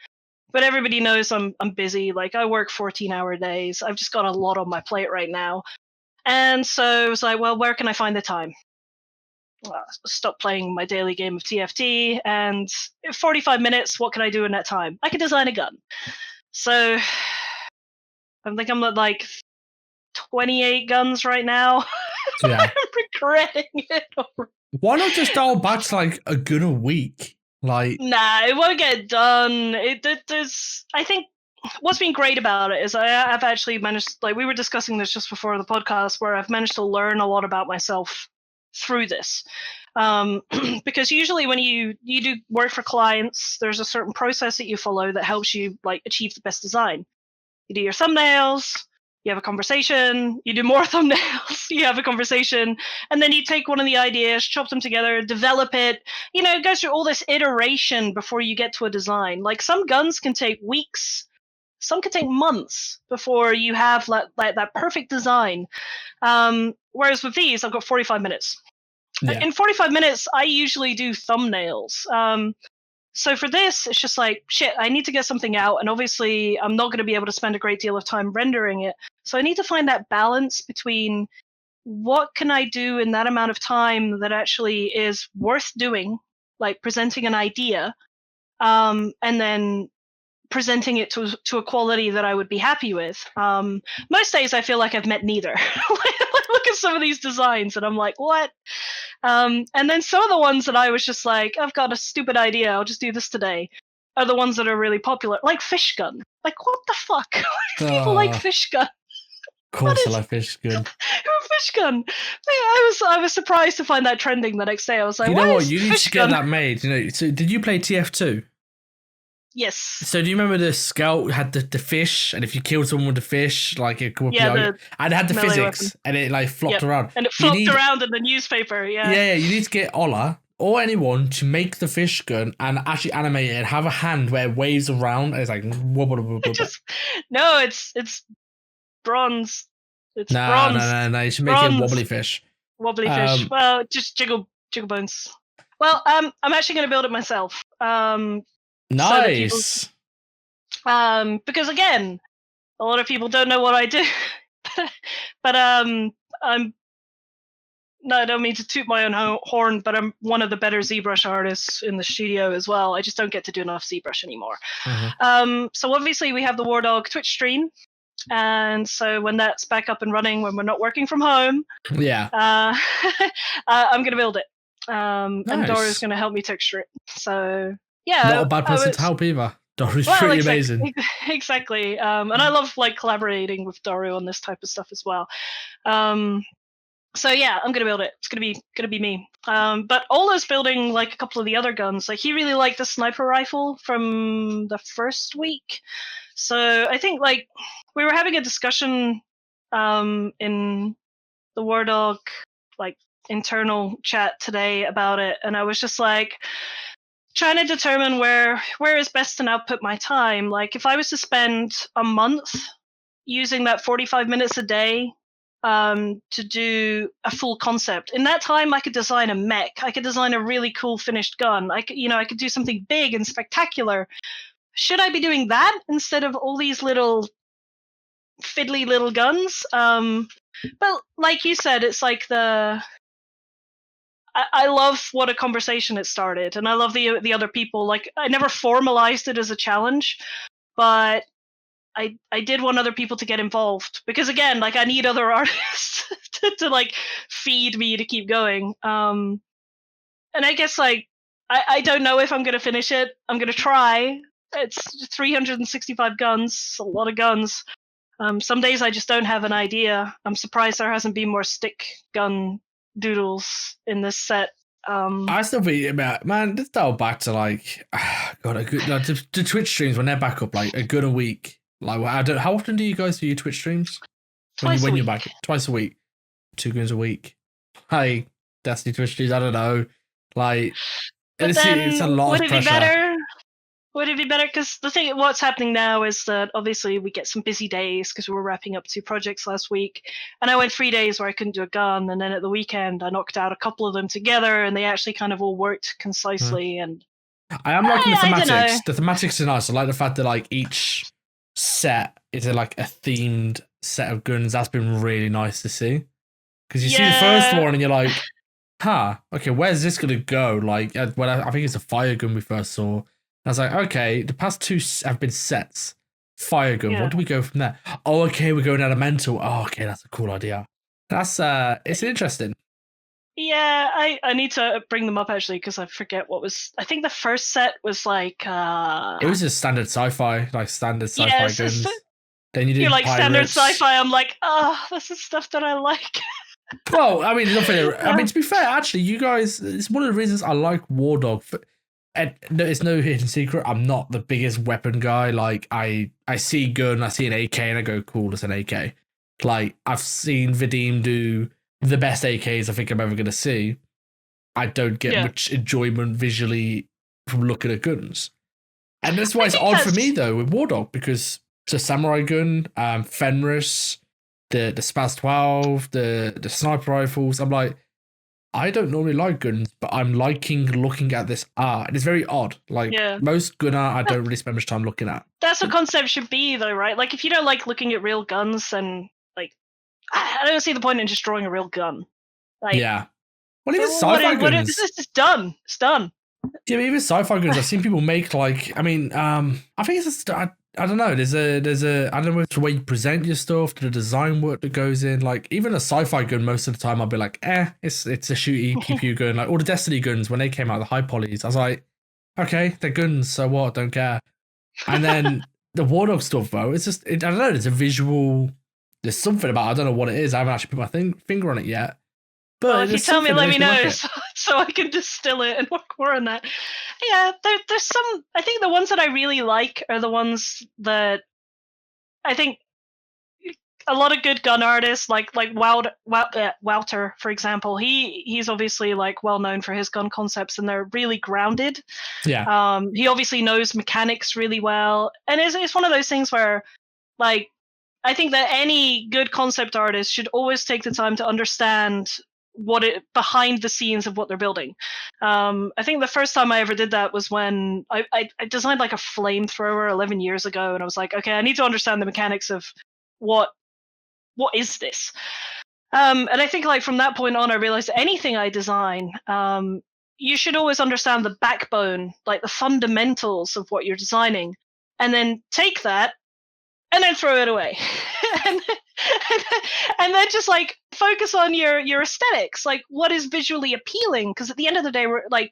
But everybody knows I'm busy. Like I work 14-hour days. I've just got a lot on my plate right now. And so it was like, well, where can I find the time? Stop playing my daily game of TFT, and 45 minutes, what can I do in that time? I can design a gun. So I think I'm at like 28 guns right now. Yeah. I'm regretting it. Why not just dial back to like a gun a week? Like, nah, it won't get done. There's, I think what's been great about it is I've actually managed, like we were discussing this just before the podcast, where I've managed to learn a lot about myself through this. Because usually when you do work for clients, there's a certain process that you follow that helps you like achieve the best design. You do your thumbnails, you have a conversation, you do more thumbnails, you have a conversation, and then you take one of the ideas, chop them together, develop it. It goes through all this iteration before you get to a design. Like some guns can take weeks, some can take months before you have like that perfect design. Whereas with these, I've got 45 minutes. Yeah. In 45 minutes, I usually do thumbnails. So for this, it's just like, shit, I need to get something out. And obviously, I'm not going to be able to spend a great deal of time rendering it. So I need to find that balance between what can I do in that amount of time that actually is worth doing, like presenting an idea, and then presenting it to a quality that I would be happy with. Most days I feel like I've met neither. Look at some of these designs and I'm like, what? And then some of the ones that I was just like, I've got a stupid idea, I'll just do this today, are the ones that are really popular, like Fish Gun. Like, what the fuck? People like Fish Gun. Of course I like Fish Gun. Fish Gun. I was surprised to find that trending the next day. I was like, you know what? You need to get that made. So did you play TF2? Yes. So do you remember the scout had the fish, and if you killed someone with the fish, like it could and it had the physics, weapon. And it like flopped around. And it flopped around in the newspaper, yeah. Yeah, you need to get Ola or anyone to make the fish gun and actually animate it and have a hand where it waves around and it's like wobble. No, it's bronze. It's bronze. No. You should make it a wobbly fish. Wobbly fish. Well, just jiggle bones. Well, I'm actually going to build it myself. Nice. Because again, a lot of people don't know what I do. But I don't mean to toot my own horn, but I'm one of the better ZBrush artists in the studio as well. I just don't get to do enough ZBrush anymore. Mm-hmm. So obviously we have the Wardog Twitch stream. And so when that's back up and running, when we're not working from home, I'm going to build it. Nice. And Dora's going to help me texture it. So yeah, not a bad person to help either. Doru's pretty amazing. Exactly. And I love like collaborating with Doru on this type of stuff as well. So yeah, I'm gonna build it. It's gonna be me. But Ola's building like a couple of the other guns. Like he really liked the sniper rifle from the first week. So I think like we were having a discussion in the Wardog like internal chat today about it, and I was just like trying to determine where is best to output my time. Like if I was to spend a month using that 45 minutes a day to do a full concept, in that time I could design a mech, I could design a really cool finished gun, I could do something big and spectacular. Should I be doing that instead of all these little fiddly little guns? But like you said, it's like I love what a conversation it started, and I love the other people. Like I never formalized it as a challenge, but I did want other people to get involved because again, like I need other artists to like feed me to keep going. And I guess like I don't know if I'm gonna finish it. I'm gonna try. It's 365 guns, a lot of guns. Some days I just don't have an idea. I'm surprised there hasn't been more stick gun doodles in this set. I still be about man. Let's dial back to like, God, a good like, the Twitch streams when they're back up like a good a week. Like, how often do you guys do your Twitch streams? When you're back, twice a week, 2 games a week. Hey, Destiny Twitch streams. I don't know. Like, it's a lot of pressure. Would it be better? Because what's happening now is that obviously we get some busy days because we were wrapping up 2 projects last week, and I went 3 days where I couldn't do a gun, and then at the weekend I knocked out a couple of them together, and they actually kind of all worked concisely. And I am liking the thematics. The thematics are nice. I like the fact that like each set is like a themed set of guns. That's been really nice to see. Because you see the first one and you're like, okay, where's this gonna go? Like, I think it's a fire gun we first saw. I was like, okay, the past 2 have been sets. Fire gun. What do we go from there? Oh, okay, we're going elemental. Oh, okay, that's a cool idea. That's it's interesting. Yeah, I need to bring them up actually because I forget what was. I think the first set was like. It was just standard sci-fi, like standard sci-fi guns. Then you did like pirates. Standard sci-fi. I'm like, this is stuff that I like. Well, I mean, to be fair, actually, you guys, it's one of the reasons I like Wardog. And it's no hidden secret. I'm not the biggest weapon guy. Like, I see gun, I see an AK, and I go, cool, it's an AK. Like, I've seen Vadim do the best AKs I think I'm ever going to see. I don't get much enjoyment visually from looking at guns. And that's why it's odd for me, though, with Wardog, because it's a samurai gun, Fenris, the Spaz 12, the sniper rifles. I'm like, I don't normally like guns, but I'm liking looking at this art. And it's very odd. Like, most gun art, I don't really spend much time looking at. That's what concept should be, though, right? Like, if you don't like looking at real guns, then, like, I don't see the point in just drawing a real gun. Like, yeah. Well, even sci-fi guns. This is done. It's done. Yeah, but even sci-fi guns, I've seen people make, like, I mean, I think it's just, I don't know. There's a I don't know the way you present your stuff, the design work that goes in. Like, even a sci-fi gun, most of the time I'll be like, it's a shooty pew pew gun. Like all the Destiny guns when they came out, the high polys, I was like, okay, they're guns, so what? Don't care. And then the Wardog stuff, though, it's just I don't know. There's a visual. There's something about it. I don't know what it is. I haven't actually put my finger on it yet. But well, if you tell me, let me know so I can distill it and work more on that. Yeah, there's some. I think the ones that I really like are the ones that I think a lot of good gun artists, like Wouter, for example. He's obviously like well known for his gun concepts, and they're really grounded. Yeah. He obviously knows mechanics really well, and it's one of those things where, like, I think that any good concept artist should always take the time to understand behind the scenes of what they're building. I think the first time I ever did that was when I designed like a flamethrower 11 years ago, and I was like, okay, I need to understand the mechanics of what is this. And I think like from that point on, I realized anything I design, you should always understand the backbone, like the fundamentals of what you're designing, and then take that and then throw it away. and then just like focus on your aesthetics, like what is visually appealing, because at the end of the day, we're like,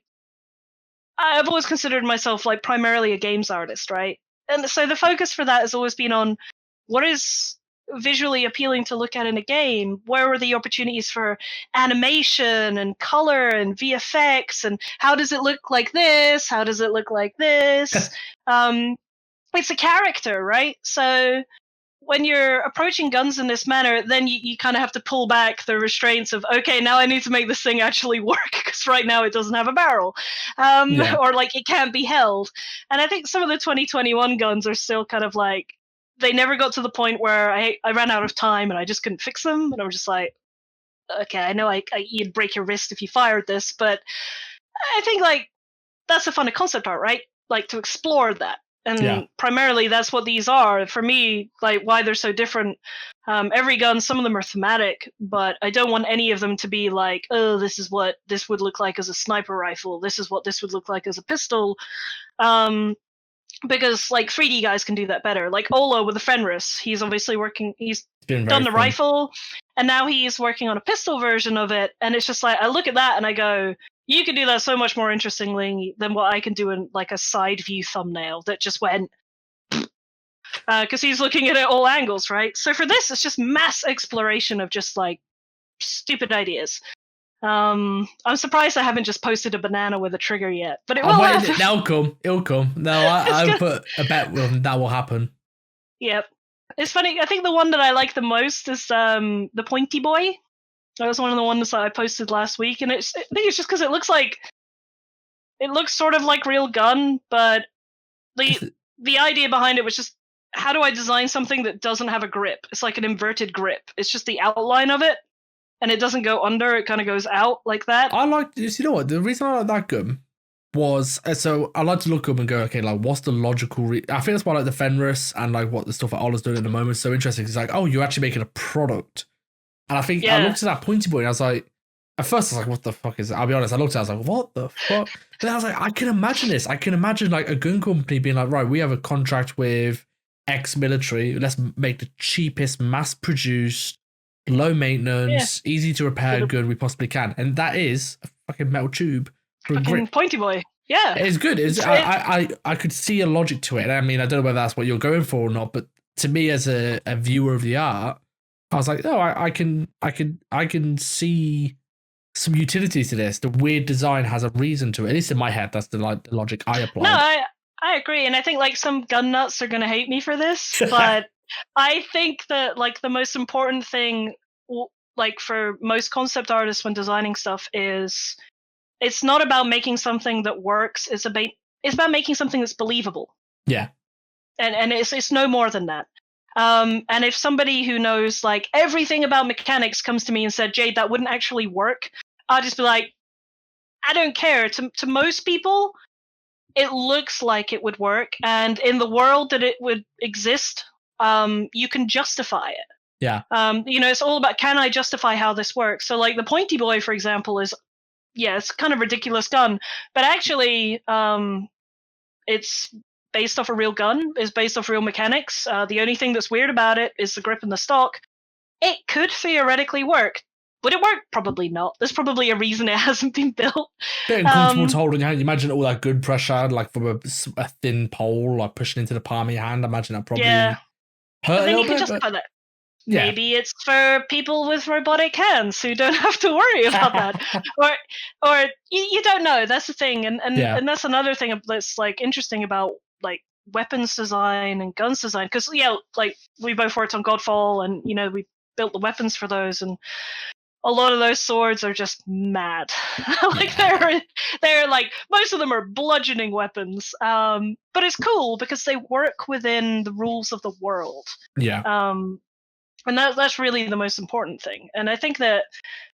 I've always considered myself like primarily a games artist, right? And so the focus for that has always been on what is visually appealing to look at in a game. Where are the opportunities for animation and color and VFX, and how does it look like this, how does it look like this? It's a character, right? So when you're approaching guns in this manner, then you kind of have to pull back the restraints of, okay, now I need to make this thing actually work, because right now it doesn't have a barrel, or like it can't be held. And I think some of the 2021 guns are still kind of like, they never got to the point where I ran out of time and I just couldn't fix them. And I was just like, okay, I know you'd break your wrist if you fired this, but I think like that's the fun of concept art, right? Like to explore that. And primarily that's what these are. For me, like why they're so different, every gun, some of them are thematic, but I don't want any of them to be like, oh, this is what this would look like as a sniper rifle. This is what this would look like as a pistol. Because like 3D guys can do that better. Like Olo with the Fenris, he's obviously he's done the rifle, and now he's working on a pistol version of it. And it's just like, I look at that and I go, you could do that so much more interestingly than what I can do in like a side view thumbnail that just went, because he's looking at it all angles, right? So for this, it's just mass exploration of just like stupid ideas. I'm surprised I haven't just posted a banana with a trigger yet, but it will happen. It'll come. No, I put a bet that will happen. Yep. It's funny. I think the one that I like the most is the Pointy Boy. That was one of the ones that I posted last week, and I think it's just because it looks sort of like real gun, but the idea behind it was just, how do I design something that doesn't have a grip? It's like an inverted grip. It's just the outline of it, and it doesn't go under. It kind of goes out like that. You know what? The reason I like that gun was, so I like to look up and go, okay, like what's the logical? I think that's why I like the Fenris and like what the stuff that Ola's doing at the moment is so interesting. It's like, oh, you're actually making a product. And I think I looked at that Pointy Boy and I was like, at first I was like, what the fuck is it? I'll be honest, I looked at it, I was like, what the fuck? Then I was like, I can imagine this. I can imagine like a gun company being like, right, we have a contract with X military. Let's make the cheapest, mass-produced, low maintenance, easy to repair gun we possibly can. And that is a fucking metal tube for a grip. Pointy Boy. Yeah. It's good. I could see a logic to it. I mean, I don't know whether that's what you're going for or not, but to me as a viewer of the art, I was like, oh, I can see some utility to this. The weird design has a reason to it. At least in my head, that's the logic I applied. No, I agree, and I think like some gun nuts are gonna hate me for this, but I think that like the most important thing, like for most concept artists when designing stuff, is it's not about making something that works. It's about making something that's believable. Yeah, and it's no more than that. And if somebody who knows like everything about mechanics comes to me and said, Jade, that wouldn't actually work, I'll just be like, I don't care. To most people, it looks like it would work, and in the world that it would exist, you can justify it. Yeah. It's all about, can I justify how this works? So like the Pointy Boy, for example, is, yeah, it's kind of ridiculous gun, but actually, it's based off a real gun, is based off real mechanics. The only thing that's weird about it is the grip and the stock. It could theoretically work. Would it work? Probably not. There's probably a reason it hasn't been built. Bit uncomfortable to hold in your hand. You imagine all that good pressure, like from a thin pole, like pushing into the palm of your hand. I imagine that probably hurt but then a you can bit. justify that. Yeah. Maybe it's for people with robotic hands who don't have to worry about that, or you don't know. That's the thing, and that's another thing that's like interesting about like weapons design and guns design, because like we both worked on Godfall, and we built the weapons for those, and a lot of those swords are just mad. Like they're like, most of them are bludgeoning weapons, but it's cool because they work within the rules of the world. And that's really the most important thing. And I think that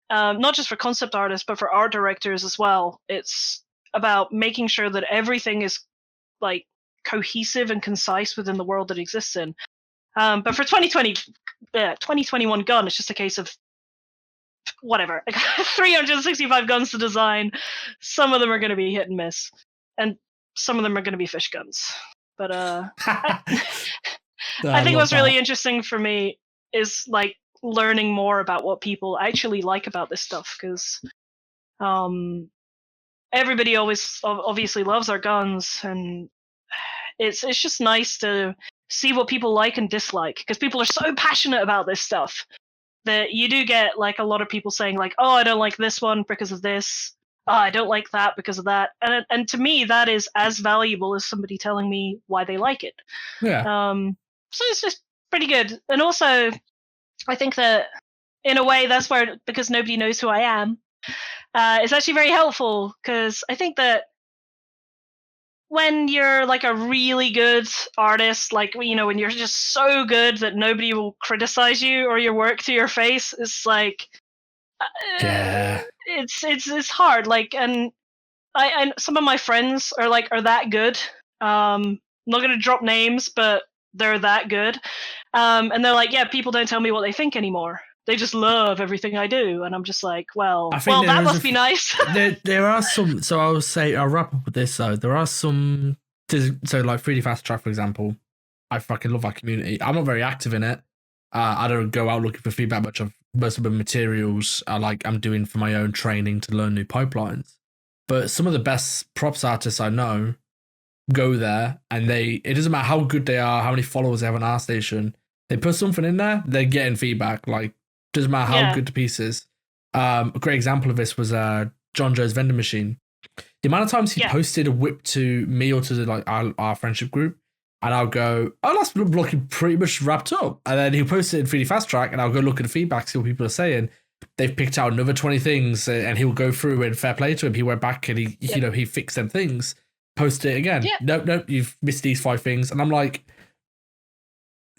not just for concept artists, but for art directors as well, it's about making sure that everything is like cohesive and concise within the world that exists in. But for 2021 gun, it's just a case of whatever. 365 guns to design. Some of them are going to be hit and miss, and some of them are going to be fish guns. But I think what's really interesting for me is like learning more about what people actually like about this stuff, because everybody always obviously loves our guns, and it's just nice to see what people like and dislike, because people are so passionate about this stuff that you do get like a lot of people saying like, oh, I don't like this one because of this, oh, I don't like that because of that, and to me that is as valuable as somebody telling me why they like it. So it's just pretty good. And also I think that in a way that's where, because nobody knows who I am, it's actually very helpful, because I think that when you're like a really good artist, like when you're just so good that nobody will criticize you or your work to your face, it's like it's hard. Like, and I some of my friends are that good. I'm not gonna drop names, but they're that good. And they're like, yeah, people don't tell me what they think anymore. They just love everything I do. And I'm just like, well, that must be nice. there are some, so I'll wrap up with this though. There are some, so like 3D Fast Track, for example, I fucking love that community. I'm not very active in it. I don't go out looking for feedback much. Of most of the materials I'm doing for my own training to learn new pipelines. But some of the best props artists I know go there, and it doesn't matter how good they are, how many followers they have on ArtStation, they put something in there, they're getting feedback. Like, doesn't matter how good the piece is. A great example of this was John Joe's vending machine. The amount of times he posted a whip to me or to our friendship group, and I'll go, oh, that's looking pretty much wrapped up. And then he'll post it in 3D Fast Track, and I'll go look at the feedback, see what people are saying. They've picked out another 20 things, and he'll go through, and fair play to him. He went back and he fixed them things, posted it again. Nope, you've missed these 5 things. And I'm like,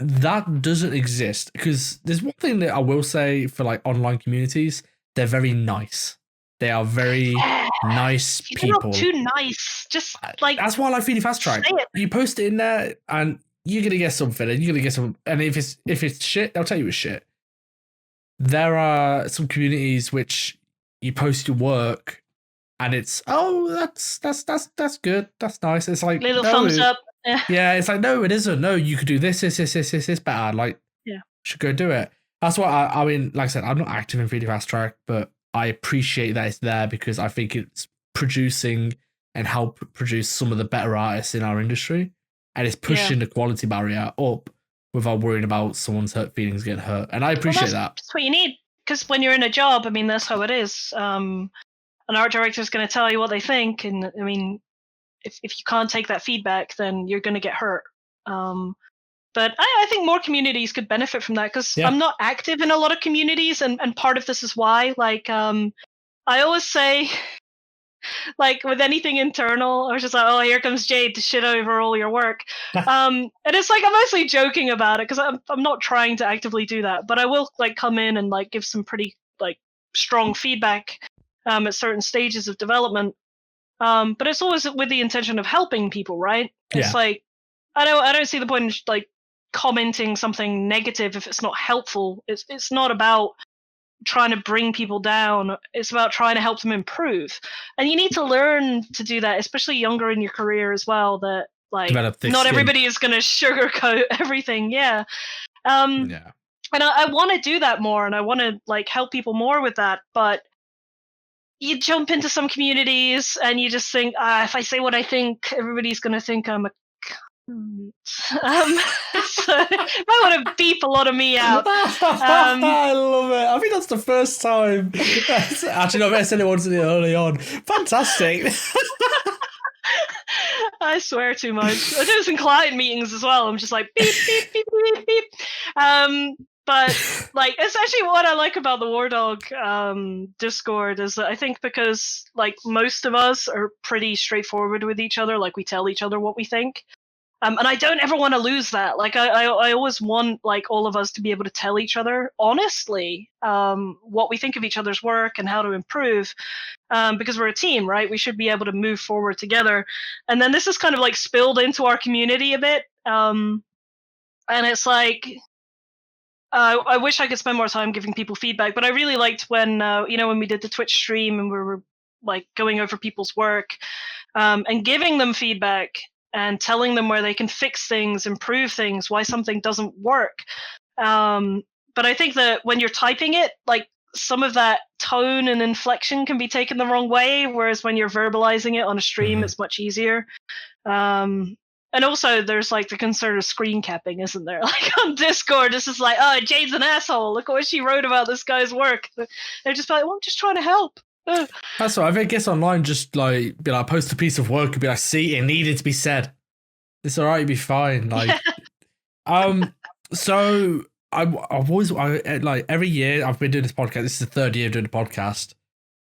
that doesn't exist. Because there's one thing that I will say for online communities, they're very nice. They are very nice people. They're not too nice. Just that's why I like 3D Fast Track. You post it in there, and you're gonna get something, and you're gonna get some. And if it's shit, they'll tell you it's shit. There are some communities which you post your work, and it's that's good, that's nice. It's like little thumbs up. Yeah, it's like, no, it isn't. No, you could do this better. Like, should go do it. That's why I mean, like I said, I'm not active in 3D Fast Track, but I appreciate that it's there, because I think it's producing and help produce some of the better artists in our industry, and it's pushing the quality barrier up. without worrying about someone's hurt feelings getting hurt. And I appreciate that. That's what you need. Because when you're in a job, I mean, that's how it is. An art director is going to tell you what they think. And I mean, if you can't take that feedback, then you're going to get hurt. But I think more communities could benefit from that, because I'm not active in a lot of communities. And part of this is why, like, I always say, like, with anything internal, I was just like, oh, here comes Jade to shit over all your work. And it's like, I'm mostly joking about it, because I'm not trying to actively do that, but I will, like, come in and, like, give some pretty, like, strong feedback at certain stages of development. But it's always with the intention of helping people, right? It's like, I don't see the point in, like, commenting something negative if it's not helpful. It's not about trying to bring people down. It's about trying to help them improve. And you need to learn to do that, especially younger in your career as well, that, like, not everybody is going to sugarcoat everything. And I want to do that more, and I want to, like, help people more with that. But you jump into some communities and you just think, if I say what I think, everybody's going to think I'm a so might want to beep a lot of me out. I love it. I think that's the first time. Actually, no, I said it once early on. Fantastic. I swear too much. I do this in client meetings as well. I'm just like beep beep beep beep beep. But, like, it's actually what I like about the Wardog Discord is that I think, because, like, most of us are pretty straightforward with each other, like, we tell each other what we think. And I don't ever want to lose that. Like, I always want, like, all of us to be able to tell each other honestly what we think of each other's work and how to improve, because we're a team, right? We should be able to move forward together. And then this is kind of, like, spilled into our community a bit. And it's like, I wish I could spend more time giving people feedback, but I really liked when, when we did the Twitch stream and we were, like, going over people's work and giving them feedback and telling them where they can fix things, improve things, why something doesn't work. But I think that when you're typing it, like, some of that tone and inflection can be taken the wrong way, whereas when you're verbalizing it on a stream, it's much easier. And also, there's, like, the concern of screen capping, isn't there? Like, on Discord, it's just like, oh, Jade's an asshole. Look at what she wrote about this guy's work. They're just like, well, I'm just trying to help. That's right. I guess online, just, like, be like, post a piece of work and be like, see, it needed to be said. It's all right, you'll be fine. Like, so I've always, like, every year I've been doing this podcast. This is the third year doing the podcast,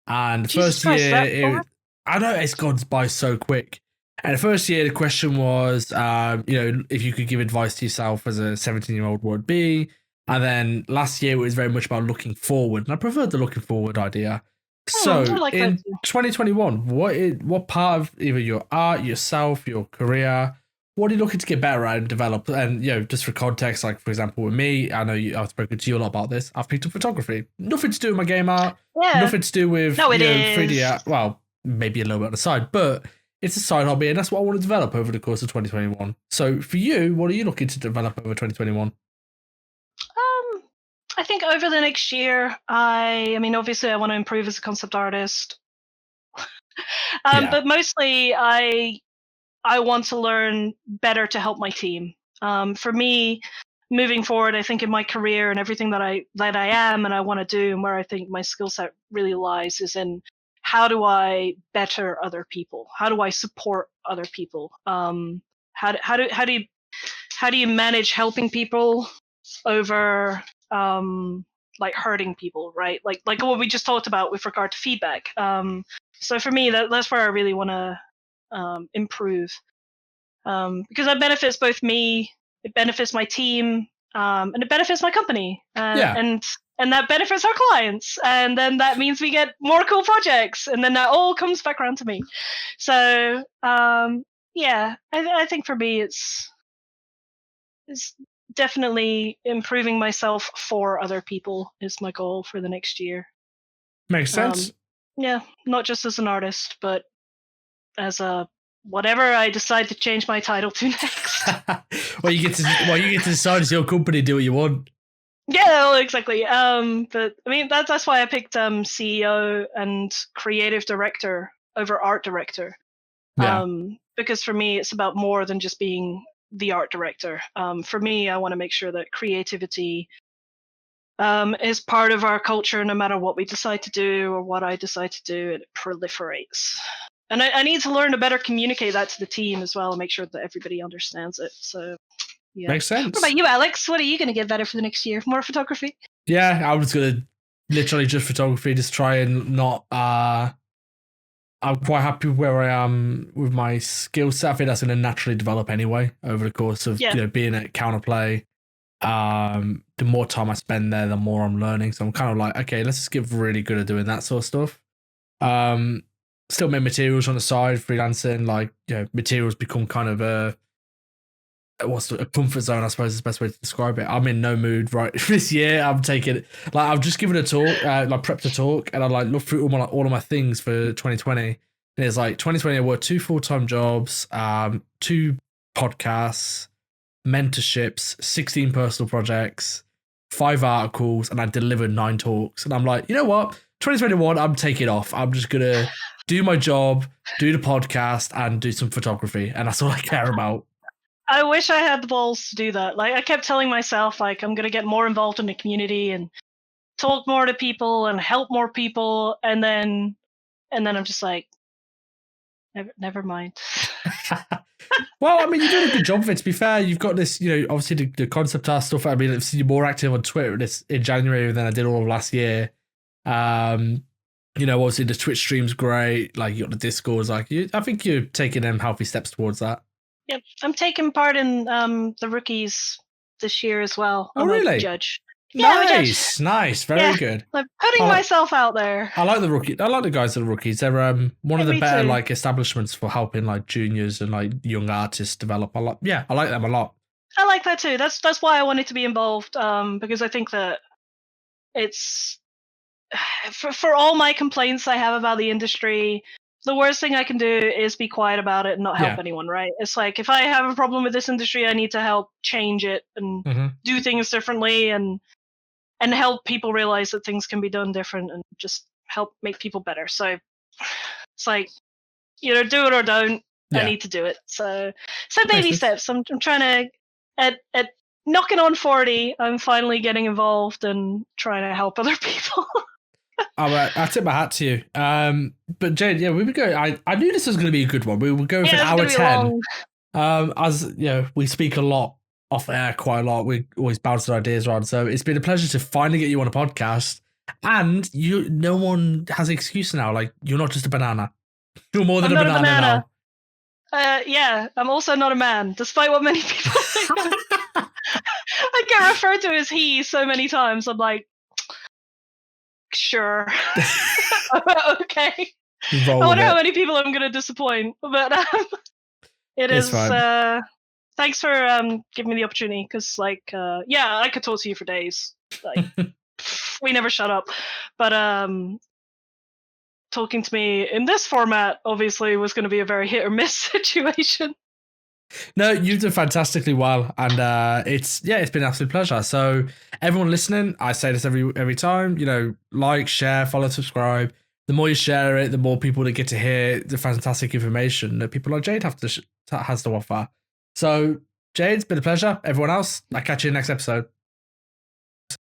and the first year, I know it's gone by so quick. And the first year, the question was, if you could give advice to yourself as a 17-year-old, what would it be? And then last year it was very much about looking forward, and I preferred the looking forward idea. So in 2021, what part of either your art, yourself, your career, what are you looking to get better at and develop? And, just for context, like, for example, with me, I know I've spoken to you a lot about this. I've picked up photography. Nothing to do with my game art. Nothing to do with 3D art. Well, maybe a little bit on the side, but it's a side hobby, and that's what I want to develop over the course of 2021. So for you, what are you looking to develop over 2021? I think over the next year, I mean, obviously I want to improve as a concept artist. But mostly I want to learn better to help my team. For me, moving forward, I think in my career and everything that I am and I want to do, and where I think my skill set really lies, is in how do I better other people? How do I support other people? How do you manage helping people over like hurting people, right? Like what we just talked about with regard to feedback. So for me, that's where I really want to improve, because that benefits both me, it benefits my team, and it benefits my company, and that benefits our clients, and then that means we get more cool projects, and then that all comes back around to me. So I think for me it's definitely improving myself for other people is my goal for the next year. Makes sense. Not just as an artist, but as a whatever I decide to change my title to next. Well, you get to decide as your company, do what you want. Yeah, exactly. But I mean, that's why I picked CEO and creative director over art director. Because for me, it's about more than just being the art director. For me, I want to make sure that creativity is part of our culture, no matter what we decide to do or what I decide to do. It proliferates. And I need to learn to better communicate that to the team as well and make sure that everybody understands it. So, yeah. Makes sense. What about you, Alex? What are you going to get better for the next year? More photography? Yeah, I was going to literally just photography, just try and not... I'm quite happy where I am with my skill set. I think that's going to naturally develop anyway over the course of being at Counterplay. The more time I spend there, the more I'm learning. So I'm kind of like, okay, let's just get really good at doing that sort of stuff. Still make materials on the side, freelancing. Like, materials become kind of a comfort zone, I suppose is the best way to describe it. I'm in no mood right this year. I'm taking like I've just given a talk, like prepped a talk, and I like looked through all of my things for 2020. And it's like 2020, I worked 2 full-time jobs, 2 podcasts, mentorships, 16 personal projects, 5 articles, and I delivered 9 talks. And I'm like, you know what? 2021, I'm taking off. I'm just gonna do my job, do the podcast, and do some photography, and that's all I care about. I wish I had the balls to do that. Like, I kept telling myself, like, I'm gonna get more involved in the community and talk more to people and help more people, and then I'm just like, never mind. Well, I mean, you're doing a good job of it. To be fair, you've got this, obviously the concept art stuff. I mean, I've seen you more active on Twitter in January than I did all of last year. Obviously the Twitch stream's great. Like, you got the Discords. Like, I think you're taking them healthy steps towards that. Yep, I'm taking part in the rookies this year as well. Oh, really? Judge. Nice, very good. I'm putting myself out there. I like the rookie. I like the guys that are rookies. They're one of the better like establishments for helping like juniors and like young artists develop. I like them a lot. I like that too. That's why I wanted to be involved. Because I think that it's for all my complaints I have about the industry, the worst thing I can do is be quiet about it and not help anyone, right? It's like, if I have a problem with this industry, I need to help change it and do things differently and help people realize that things can be done different and just help make people better. So it's like, either do it or don't. I need to do it. So baby steps. I'm trying to, at knocking on 40, I'm finally getting involved and trying to help other people. I tip my hat to you. But Jade, we would go. I knew this was going to be a good one. We would go for an hour 10. As we speak a lot off air, quite a lot. We always bounce our ideas around. So it's been a pleasure to finally get you on a podcast. And no one has an excuse now. Like, you're not just a banana. You're more than a banana now. I'm also not a man, despite what many people think. I get referred to as he so many times. I'm like, sure. Okay. I wonder how many people I'm going to disappoint, but it is. Thanks for giving me the opportunity, because, like, I could talk to you for days. Like, we never shut up. But talking to me in this format obviously was going to be a very hit or miss situation. No, you've done fantastically well, and it's been an absolute pleasure. So everyone listening, I say this every time, like, share, follow, subscribe. The more you share it, the more people that get to hear the fantastic information that people like Jade has to offer. So Jade, it's been a pleasure. Everyone else, I'll catch you in the next episode.